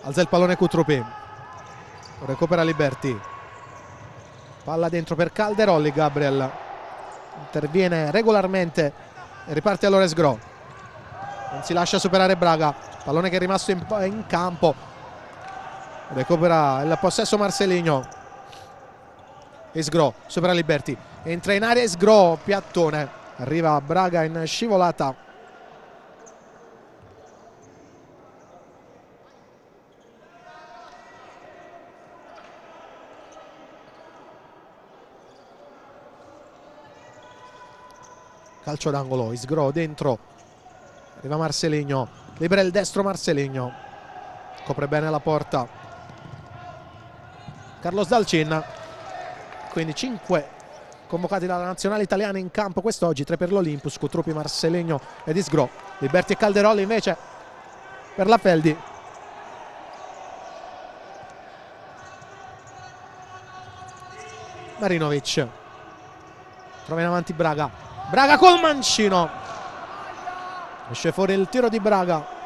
Alza il pallone Cutruppi, lo recupera Liberty, palla dentro per Calderolli, Gabriel interviene regolarmente e riparte allora Sgro, non si lascia superare Braga, pallone che è rimasto in campo, recupera il possesso Marcelinho e Sgro supera Liberty, entra in area Sgro, piattone, arriva Braga in scivolata. Calcio d'angolo, Isgro dentro, arriva Marcelinho, libera il destro Marcelinho, copre bene la porta Carlos Dalcin. Quindi 5 convocati dalla nazionale italiana in campo quest'oggi, 3 per l'Olympus, Cutruppi, Marcelinho ed Isgro. Liberty e Calderolli invece per la Feldi. Marinovic trova in avanti Braga, Braga col mancino, esce fuori il tiro di Braga.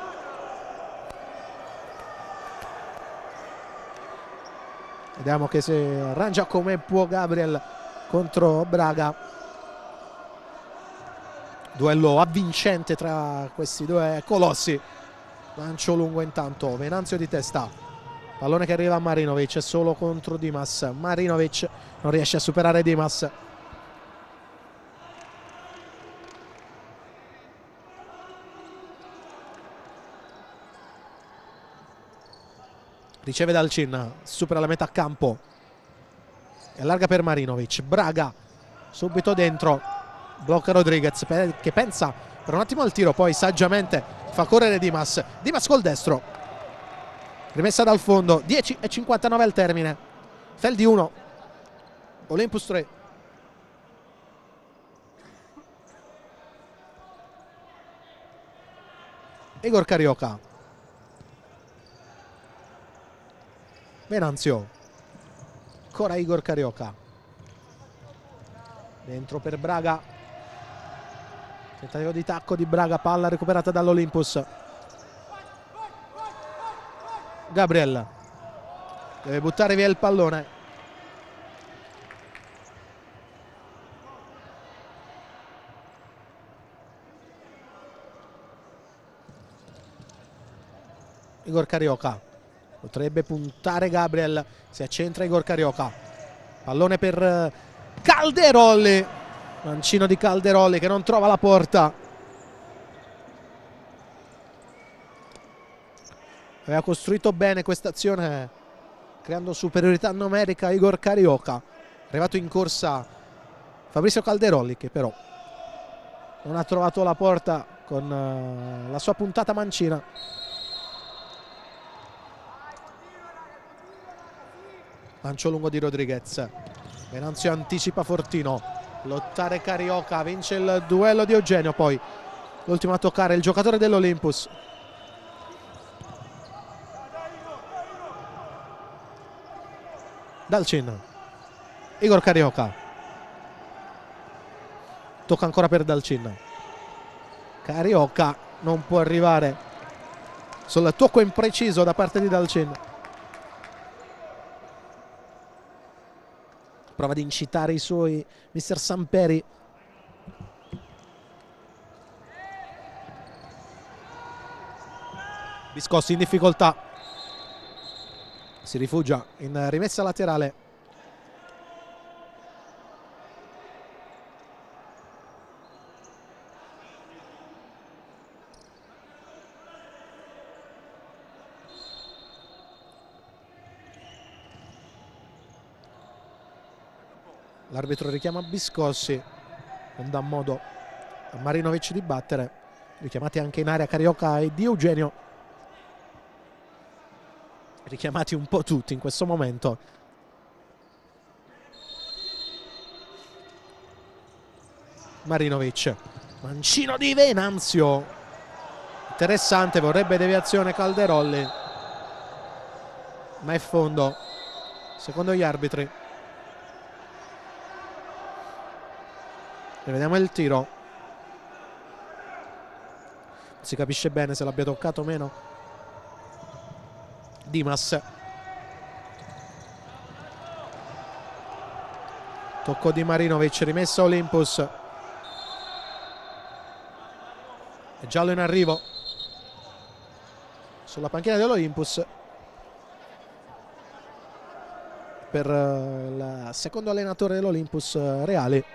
Vediamo che si arrangia come può Gabriel contro Braga. Duello avvincente tra questi due colossi. Lancio lungo intanto, Venanzio di testa, pallone che arriva a Marinovic, solo contro Dimas. Marinovic non riesce a superare Dimas. Riceve Dalcin, supera la metà campo e allarga per Marinovic. Braga subito dentro, Blocca Rodriguez che pensa per un attimo al tiro, poi saggiamente fa correre Dimas. Dimas col destro, rimessa dal fondo. 10:59 al termine. Feldi 1, Olympus 3. Igor Carioca, Venanzio, ancora Igor Carioca, dentro per Braga, tentativo di tacco di Braga, palla recuperata dall'Olympus. Gabriel deve buttare via il pallone. Igor Carioca, potrebbe puntare Gabriel, si accentra Igor Carioca, pallone per Calderolli, mancino di Calderolli che non trova la porta. Aveva costruito bene questa azione creando superiorità numerica Igor Carioca. Arrivato in corsa Fabrizio Calderolli che però non ha trovato la porta con la sua puntata mancina. Lancio lungo di Rodriguez, Venanzio anticipa Fortino, lottare Carioca, vince il duello di Eugenio, poi l'ultimo a toccare il giocatore dell'Olympus. Dalcin, Igor Carioca, tocca ancora per Dalcin. Carioca non può arrivare sul tocco impreciso da parte di Dalcin. Prova ad incitare i suoi mister Samperi. Biscossi in difficoltà, si rifugia in rimessa laterale. L'arbitro richiama Biscossi, non dà modo a Marinovic di battere. Richiamati anche in area Carioca e Di Eugenio, richiamati un po' tutti in questo momento. Marinovic, mancino di Venanzio, interessante, vorrebbe deviazione Calderolli, ma è fondo secondo gli arbitri. E vediamo il tiro, non si capisce bene se l'abbia toccato o meno. Dimas, tocco di Marinovic, rimessa Olympus, è giallo in arrivo sulla panchina dell'Olympus per il secondo allenatore dell'Olympus, Reali.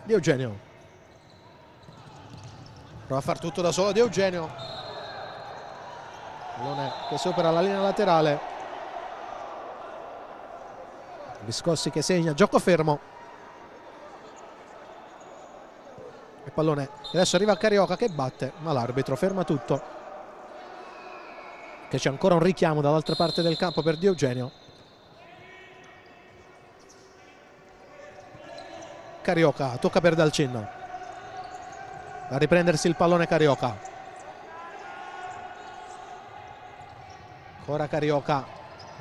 Di Eugenio prova a far tutto da solo Di Eugenio, pallone che supera la linea laterale. Biscossi che segna, gioco fermo, il pallone adesso arriva a Carioca che batte, ma l'arbitro ferma tutto, che c'è ancora un richiamo dall'altra parte del campo per Di Eugenio. Carioca, tocca per Dalcin, va a riprendersi il pallone Carioca, ancora Carioca,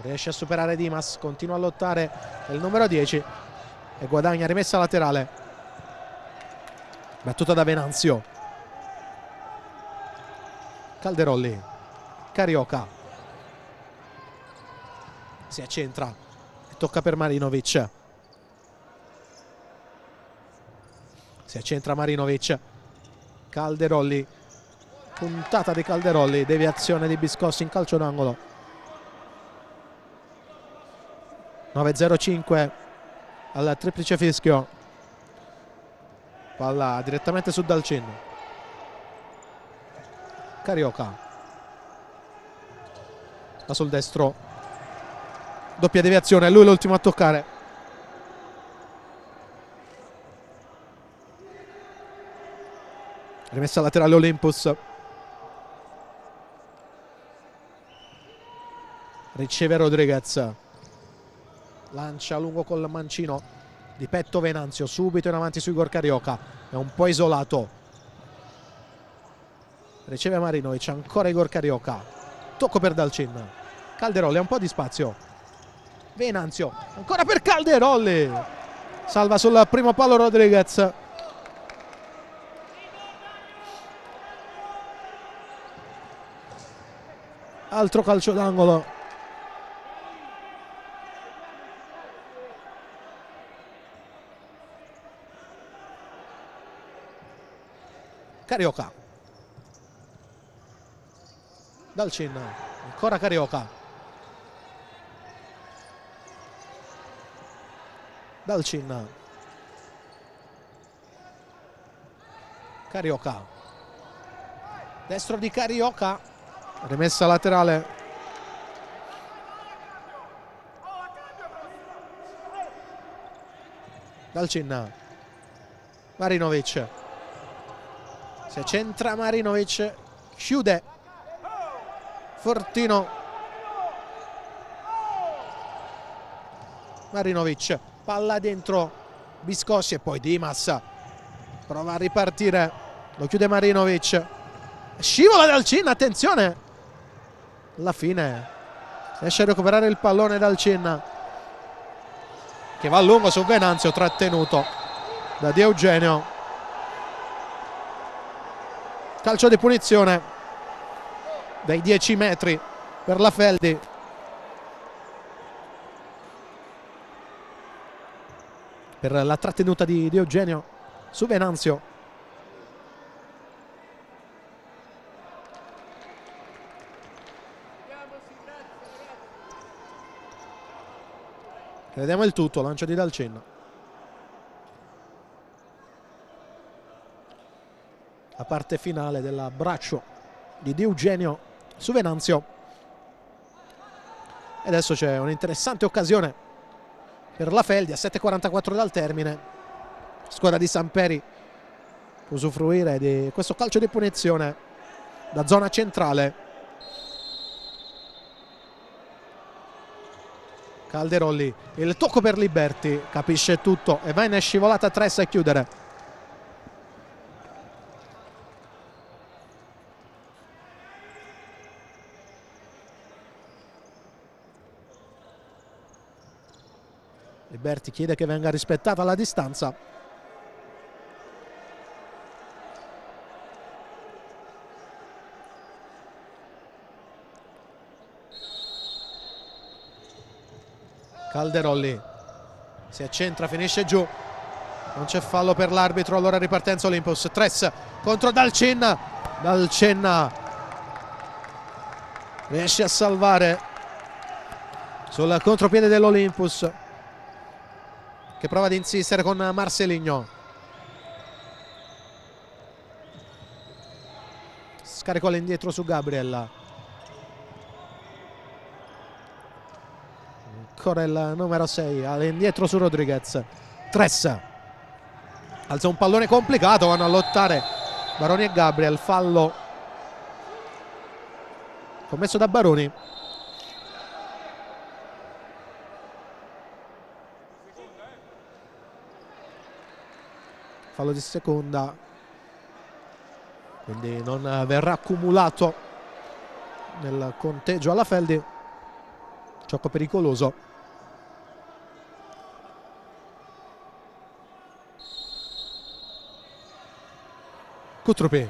riesce a superare Dimas, continua a lottare il numero 10 e guadagna rimessa laterale, battuta da Venanzio. Calderolli, Carioca, si accentra e tocca per Marinovic. Si accentra Marinovic, Calderolli, puntata di Calderolli, deviazione di Biscossi in calcio d'angolo. 9:05 al triplice fischio, palla direttamente su Dalcin. Carioca, va sul destro, Doppia deviazione, è lui l'ultimo a toccare. Rimessa laterale Olympus. Riceve Rodriguez. Lancia lungo col mancino. Di petto Venanzio, subito in avanti su Igor Carioca. È un po' isolato. Riceve Marinovic, ancora Igor Carioca. Tocco per Dalcin. Calderolli ha un po' di spazio. Venanzio, ancora per Calderolli. Salva sul primo palo Rodriguez. Altro calcio d'angolo. Carioca. Dalcin, ancora Carioca. Dalcin. Carioca. Destro di Carioca. Rimessa laterale. Dalcin. Marinovic. Si centra Marinovic. Chiude Fortino. Marinovic. Palla dentro Biscossi e poi Dimas. Prova a ripartire. Lo chiude Marinovic. Scivola Dalcin, attenzione. Alla fine riesce a recuperare il pallone Dalcin, che va a lungo su Venanzio, trattenuto da Di Eugenio. Calcio di punizione dai 10 metri per la Feldi. Per la trattenuta di Eugenio su Venanzio. Vediamo il tutto, lancio di Dalcin. La parte finale dell'abbraccio di Eugenio su Venanzio. E adesso c'è un'interessante occasione per la Feldi a 7:44 dal termine. Squadra di Samperi può usufruire di questo calcio di punizione da zona centrale. Calderolli, il tocco per Liberti, capisce tutto e va in scivolata 3 a chiudere. Liberti chiede che venga rispettata la distanza. Calderolli si accentra, finisce giù, non c'è fallo per l'arbitro, allora ripartenza Olympus. Tres contro Dalcin. Dalcin riesce a salvare sul contropiede dell'Olympus, che prova ad insistere con Marceligno. Scarico all'indietro su Gabriel. Ancora il numero 6 all'indietro su Rodriguez. Tres alza un pallone complicato, vanno a lottare Baroni e Gabriel. Fallo commesso da Baroni. Fallo di seconda, quindi non verrà accumulato nel conteggio alla Feldi. Gioco pericoloso. Cutrupi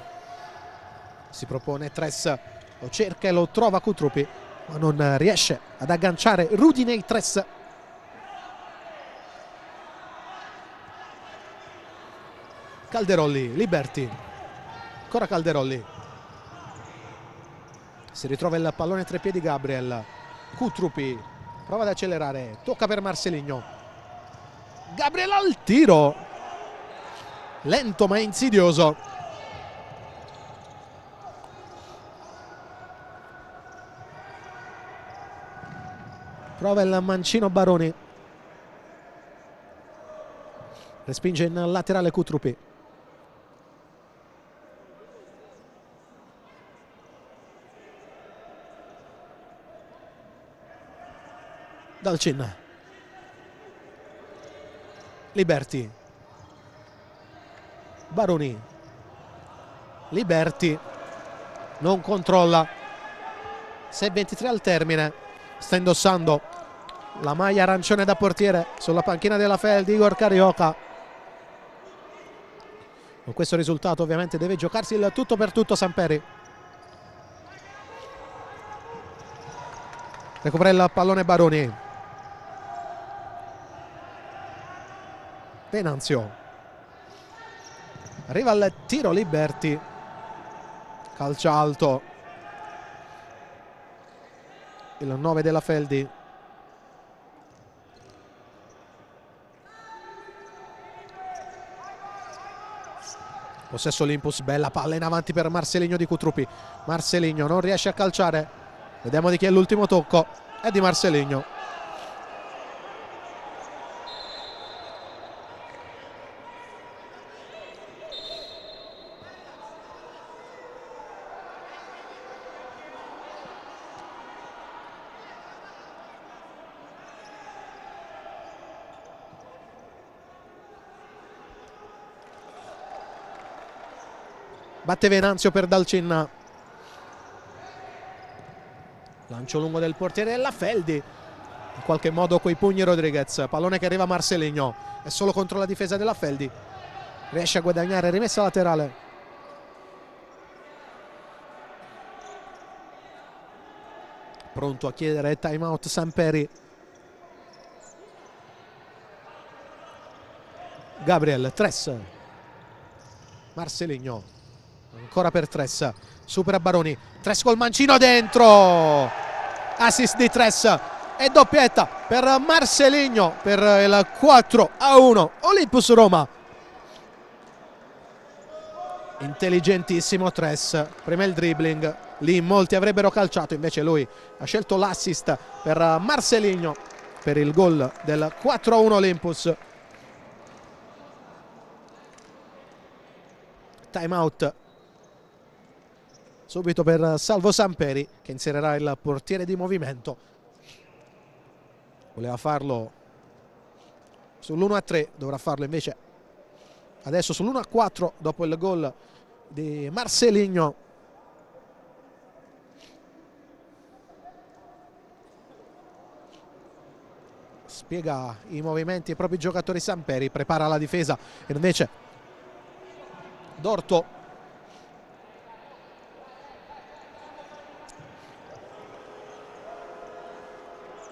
si propone Tres, lo cerca e lo trova Cutrupi, ma non riesce ad agganciare Rudinei. Tres Calderolli, Liberti, ancora Calderolli, si ritrova il pallone tra i piedi Gabriel. Cutrupi prova ad accelerare, tocca per Marceligno. Gabriel al tiro, lento ma insidioso. Prova il mancino Baroni. Respinge in laterale Cutrupi. Dalcin. Liberti. Baroni. Liberti. Non controlla. 6:23 al termine. Sta indossando la maglia arancione da portiere sulla panchina della Feldi Igor Carioca. Con questo risultato ovviamente deve giocarsi il tutto per tutto Samperi. Recupera il pallone Baroni. Venanzio. Arriva al tiro Liberti. Calcio alto. Il 9 della Feldi. Possesso Olympus, bella palla in avanti per Marceligno di Cutrupi. Marceligno non riesce a calciare. Vediamo di chi è l'ultimo tocco. È di Marceligno. Batte Venanzio per Dalcin. Lancio lungo del portiere della Feldi. In qualche modo coi pugni Rodriguez. Pallone che arriva a Marceligno. È solo contro la difesa della Feldi. Riesce a guadagnare rimessa laterale. Pronto a chiedere time out Samperi. Gabriel, Tres. Marceligno. Ancora per Tres. Supera Baroni. Tres col mancino dentro. Assist di Tres. E doppietta per Marceligno per il 4-1. Olympus Roma. Intelligentissimo Tres. Prima il dribbling. Lì molti avrebbero calciato. Invece lui ha scelto l'assist per Marceligno per il gol del 4-1 Olympus. Time out subito per Salvo Samperi, che inserirà il portiere di movimento. Voleva farlo sull'1-3, dovrà farlo invece adesso sull'1-4 dopo il gol di Marceligno. Spiega i movimenti ai propri giocatori Samperi, prepara la difesa e invece Dorto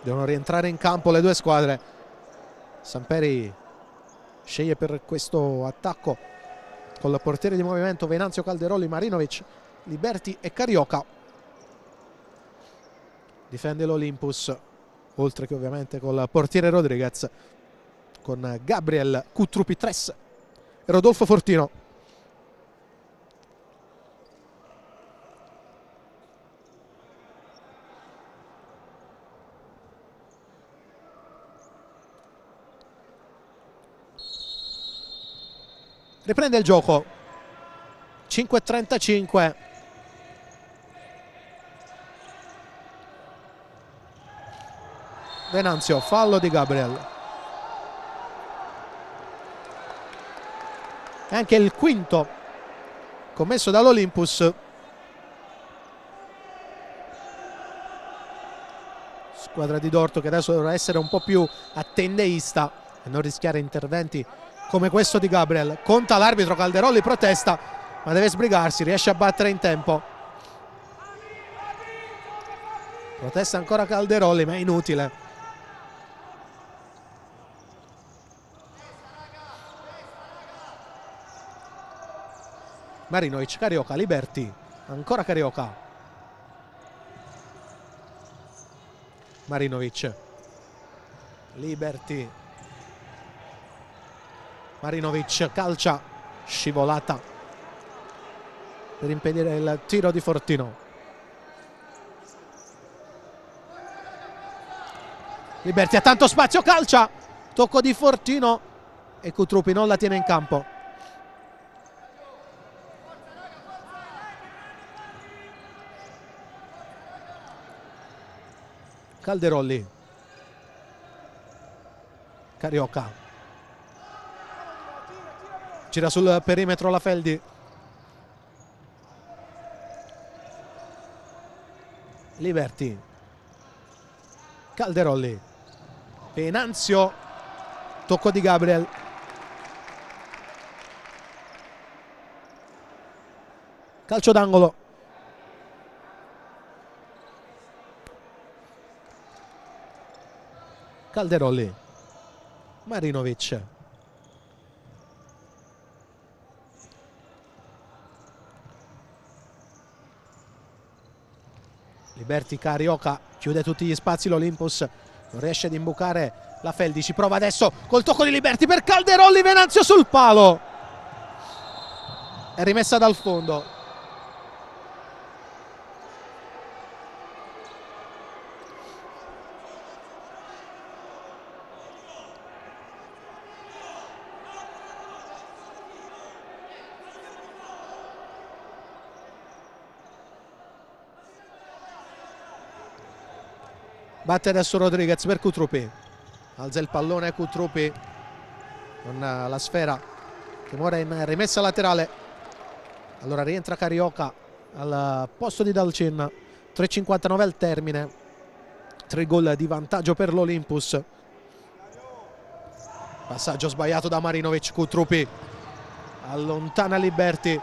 devono rientrare in campo le due squadre. Samperi sceglie per questo attacco con il portiere di movimento Venanzio, Calderoli, Marinovic, Liberti e Carioca. Difende l'Olympus, oltre che ovviamente col portiere Rodriguez, con Gabriel, Cutrupi, Tres e Rodolfo Fortino. Riprende il gioco. 5:35. Venanzio, fallo di Gabriel. E anche il quinto commesso dall'Olympus. Squadra di Dorto che adesso dovrà essere un po' più attendeista e non rischiare interventi come questo di Gabriel. Conta l'arbitro, Calderoli protesta ma deve sbrigarsi, riesce a battere in tempo. Protesta ancora Calderoli ma è inutile. Marinovic, Carioca, Liberti, ancora Carioca. Marinovic, Liberti, Marinovic calcia, scivolata per impedire il tiro di Fortino. Liberty ha tanto spazio, calcia, tocco di Fortino e Cutruppi non la tiene in campo. Calderolli, Carioca, gira sul perimetro la Feldi, Liberty, Calderolli, Venanzio, tocco di Gabriel, calcio d'angolo. Calderolli, Marinovic, Liberty, Carioca, chiude tutti gli spazi l'Olympus, non riesce ad imbucare la Feldi, ci prova adesso col tocco di Liberty per Calderolli, Venanzio sul palo, è rimessa dal fondo. Batte adesso Rodriguez per Cutruppi, alza il pallone Cutruppi con la sfera che muore in rimessa laterale. Allora rientra Carioca al posto di Dalcin, 3,59 al termine, 3 gol di vantaggio per l'Olympus. Passaggio sbagliato da Marinovic, Cutruppi allontana Liberty,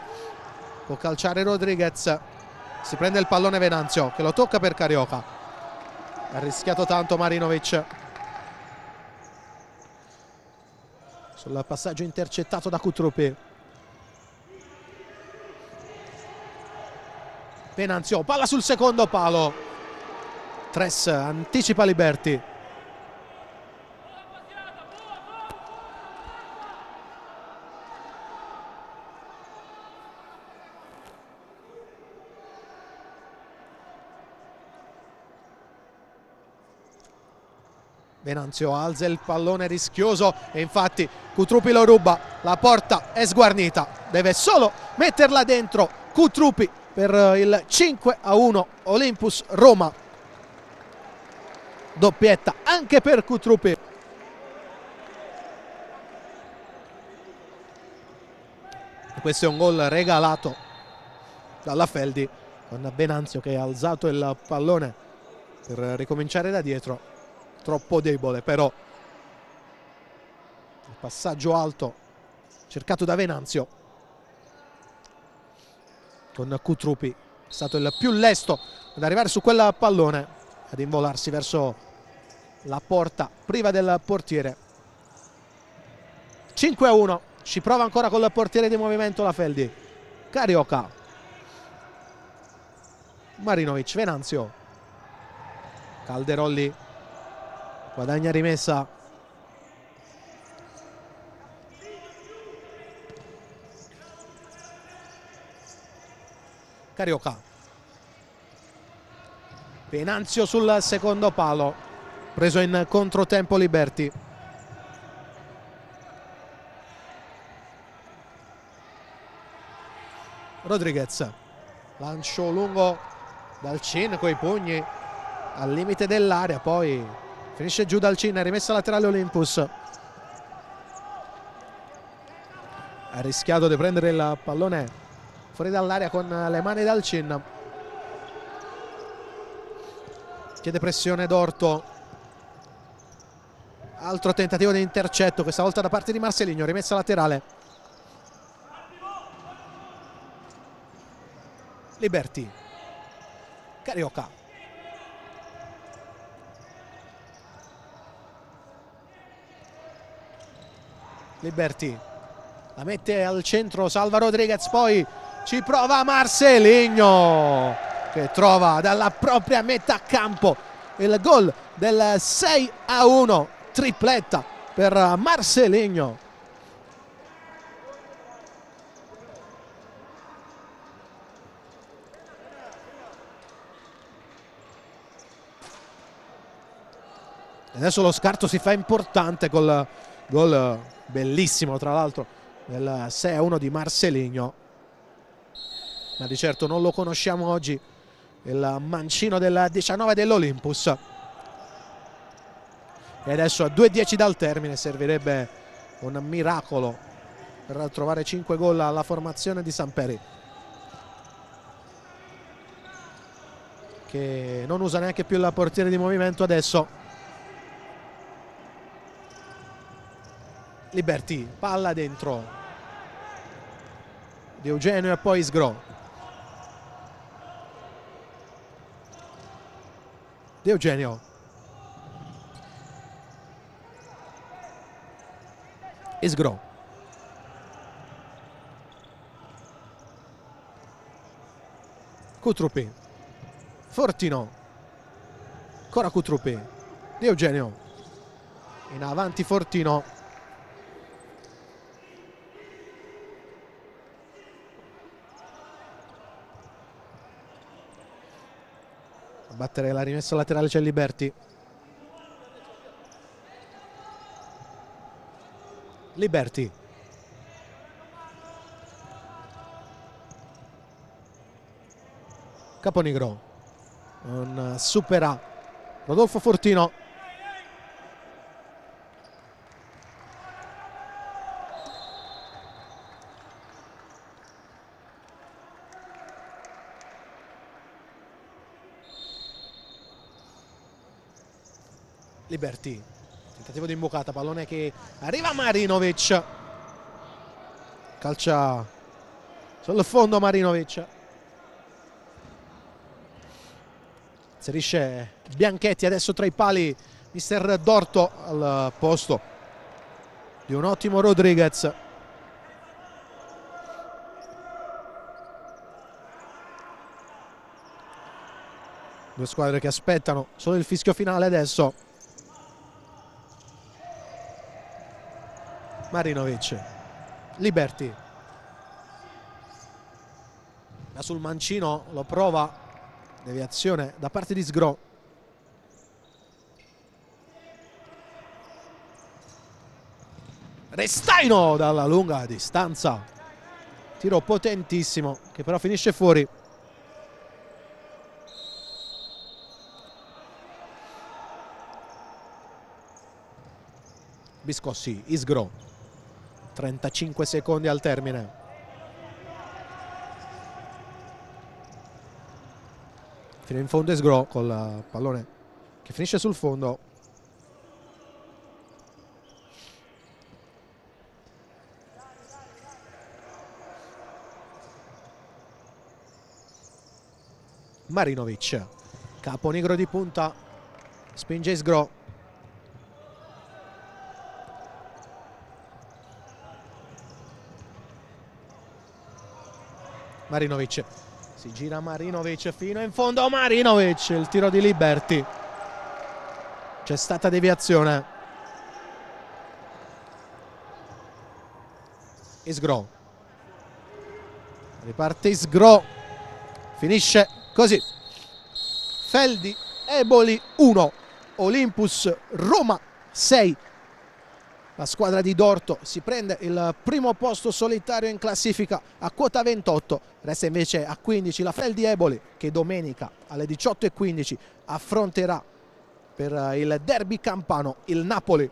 può calciare Rodriguez, si prende il pallone Venanzio che lo tocca per Carioca. Ha rischiato tanto Marinovic sul passaggio intercettato da Cutruppi. Venanzio, palla sul secondo palo, Tres anticipa Liberty. Venanzio alza il pallone rischioso e infatti Cutruppi lo ruba, la porta è sguarnita, deve solo metterla dentro Cutruppi per il 5-1 Olympus Roma. Doppietta anche per Cutruppi. Questo è un gol regalato dalla Feldi con Venanzio che ha alzato il pallone per ricominciare da dietro. Troppo debole però il passaggio alto cercato da Venanzio con Cutruppi, è stato il più lesto ad arrivare su quel pallone, ad involarsi verso la porta priva del portiere. 5-1, ci prova ancora col portiere di movimento la Feldi. Carioca, Marinovic, Venanzio, Calderolli guadagna rimessa, Carioca, Venanzio sul secondo palo, preso in controtempo Liberty. Rodriguez, lancio lungo Dalcin coi pugni al limite dell'area, poi finisce giù Dalcin, rimessa laterale Olympus. Ha rischiato di prendere il pallone fuori dall'area con le mani Dalcin. Chiede pressione Dorto. Altro tentativo di intercetto, questa volta da parte di Marcelinho, rimessa laterale. Liberty, Carioca, Liberty la mette al centro, salva Rodriguez, poi ci prova Marcelinho che trova dalla propria metà campo il gol del 6-1, tripletta per Marcelinho. Adesso lo scarto si fa importante col gol bellissimo tra l'altro del 6-1 di Marcelinho, ma di certo non lo conosciamo oggi, il mancino del 19 dell'Olympus. E adesso a 2:10 dal termine servirebbe un miracolo per trovare 5 gol alla formazione di Samperi, che non usa neanche più la portiere di movimento adesso. Liberty, palla dentro di Eugenio e poi Sgro. Di Eugenio, Isgro, Cutrupi, Fortino, ancora Cutrupi, Di Eugenio, in avanti Fortino, a battere la rimessa laterale c'è Liberty. Liberty, Caponigro, non supera Rodolfo Fortino. Liberty, tentativo di imbucata, pallone che arriva Marinovic, calcia sul fondo Marinovic, inserisce Bianchetti adesso tra i pali mister Dorto al posto di un ottimo Rodriguez. Due squadre che aspettano solo il fischio finale adesso. Marinovic, Liberty, da sul mancino, lo prova, deviazione da parte di Sgro. Restaino dalla lunga distanza, tiro potentissimo che però finisce fuori. Biscossi, Isgro, 35 secondi al termine. Fino in fondo Isgro col pallone che finisce sul fondo. Marinovic, Caponigro di punta, spinge Isgro. Marinovic, si gira Marinovic fino in fondo, Marinovic, il tiro di Liberty, c'è stata deviazione. Isgro, riparte Isgro, finisce così. Feldi Eboli 1, Olympus Roma 6. La squadra di Dorto si prende il primo posto solitario in classifica a quota 28, resta invece a 15 la Feldi Eboli, che domenica alle 18:15 affronterà per il derby campano il Napoli.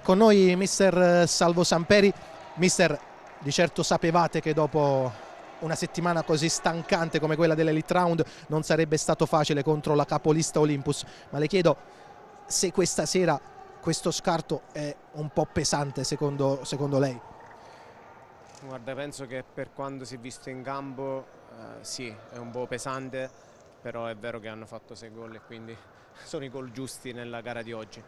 Con noi mister Salvo Samperi. Mister, di certo sapevate che dopo una settimana così stancante come quella dell'Elite Round non sarebbe stato facile contro la capolista Olympus, ma le chiedo se questa sera questo scarto è un po' pesante secondo lei. Guarda, penso che per quando si è visto in campo sì, è un po' pesante, però è vero che hanno fatto 6 gol e quindi sono i gol giusti nella gara di oggi.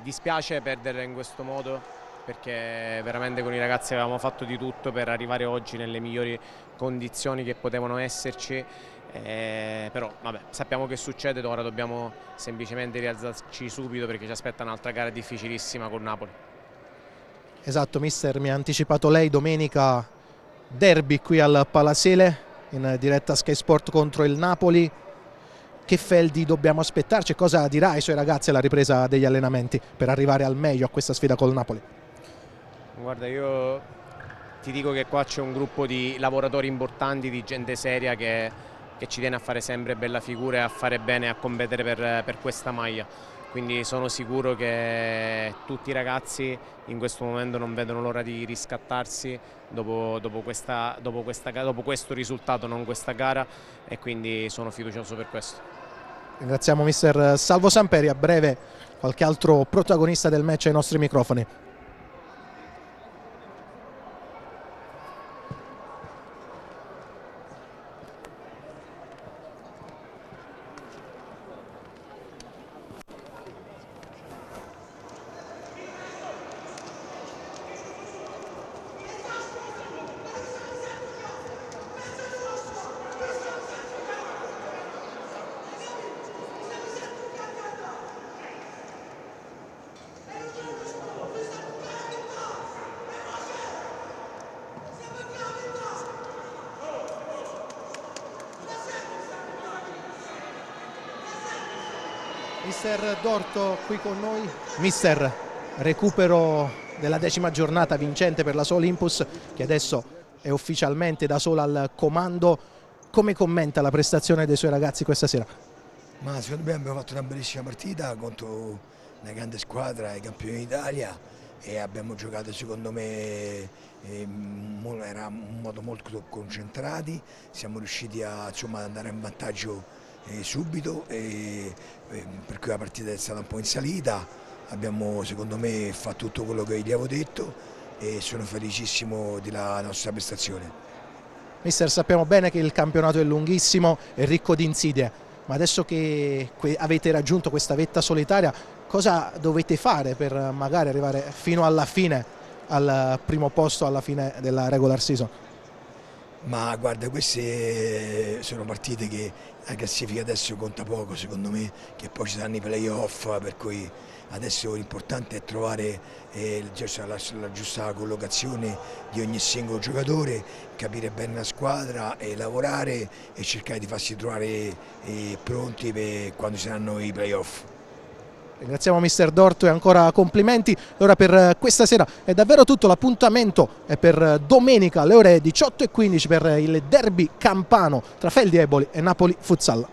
Dispiace perdere in questo modo, perché veramente con i ragazzi avevamo fatto di tutto per arrivare oggi nelle migliori condizioni che potevano esserci, però vabbè, sappiamo che succede, ora dobbiamo semplicemente rialzarci subito perché ci aspetta un'altra gara difficilissima con Napoli. Esatto, mister, mi ha anticipato lei domenica derby qui al Palasele in diretta Sky Sport contro il Napoli. Che Feldi dobbiamo aspettarci? Cosa dirà ai suoi ragazzi alla ripresa degli allenamenti per arrivare al meglio a questa sfida col Napoli? Guarda, io ti dico che qua c'è un gruppo di lavoratori importanti, di gente seria che ci tiene a fare sempre bella figura e a fare bene e a competere per questa maglia. Quindi sono sicuro che tutti i ragazzi in questo momento non vedono l'ora di riscattarsi dopo questo risultato, non questa gara, e quindi sono fiducioso per questo. Ringraziamo mister Salvo Samperi. A breve qualche altro protagonista del match ai nostri microfoni. Mister Dorto qui con noi. Mister, recupero della 10ª giornata vincente per la sua Olympus, che adesso è ufficialmente da sola al comando. Come commenta la prestazione dei suoi ragazzi questa sera? Ma secondo me abbiamo fatto una bellissima partita contro una grande squadra, i campioni d'Italia, e abbiamo giocato secondo me era un modo molto concentrati, siamo riusciti a andare in vantaggio subito, per cui la partita è stata un po' in salita, abbiamo secondo me fatto tutto quello che gli avevo detto e sono felicissimo della nostra prestazione. Mister, sappiamo bene che il campionato è lunghissimo e ricco di insidie, ma adesso che avete raggiunto questa vetta solitaria, cosa dovete fare per magari arrivare fino alla fine, al primo posto alla fine della regular season? Ma guarda, queste sono partite che la classifica adesso conta poco secondo me, che poi ci saranno i playoff, per cui adesso l'importante è trovare la giusta collocazione di ogni singolo giocatore, capire bene la squadra e lavorare e cercare di farsi trovare pronti per quando ci saranno i playoff. Ringraziamo mister Dorto e ancora complimenti. Ora per questa sera è davvero tutto, l'appuntamento è per domenica alle ore 18:15 per il derby campano tra Feldi Eboli e Napoli Futsal.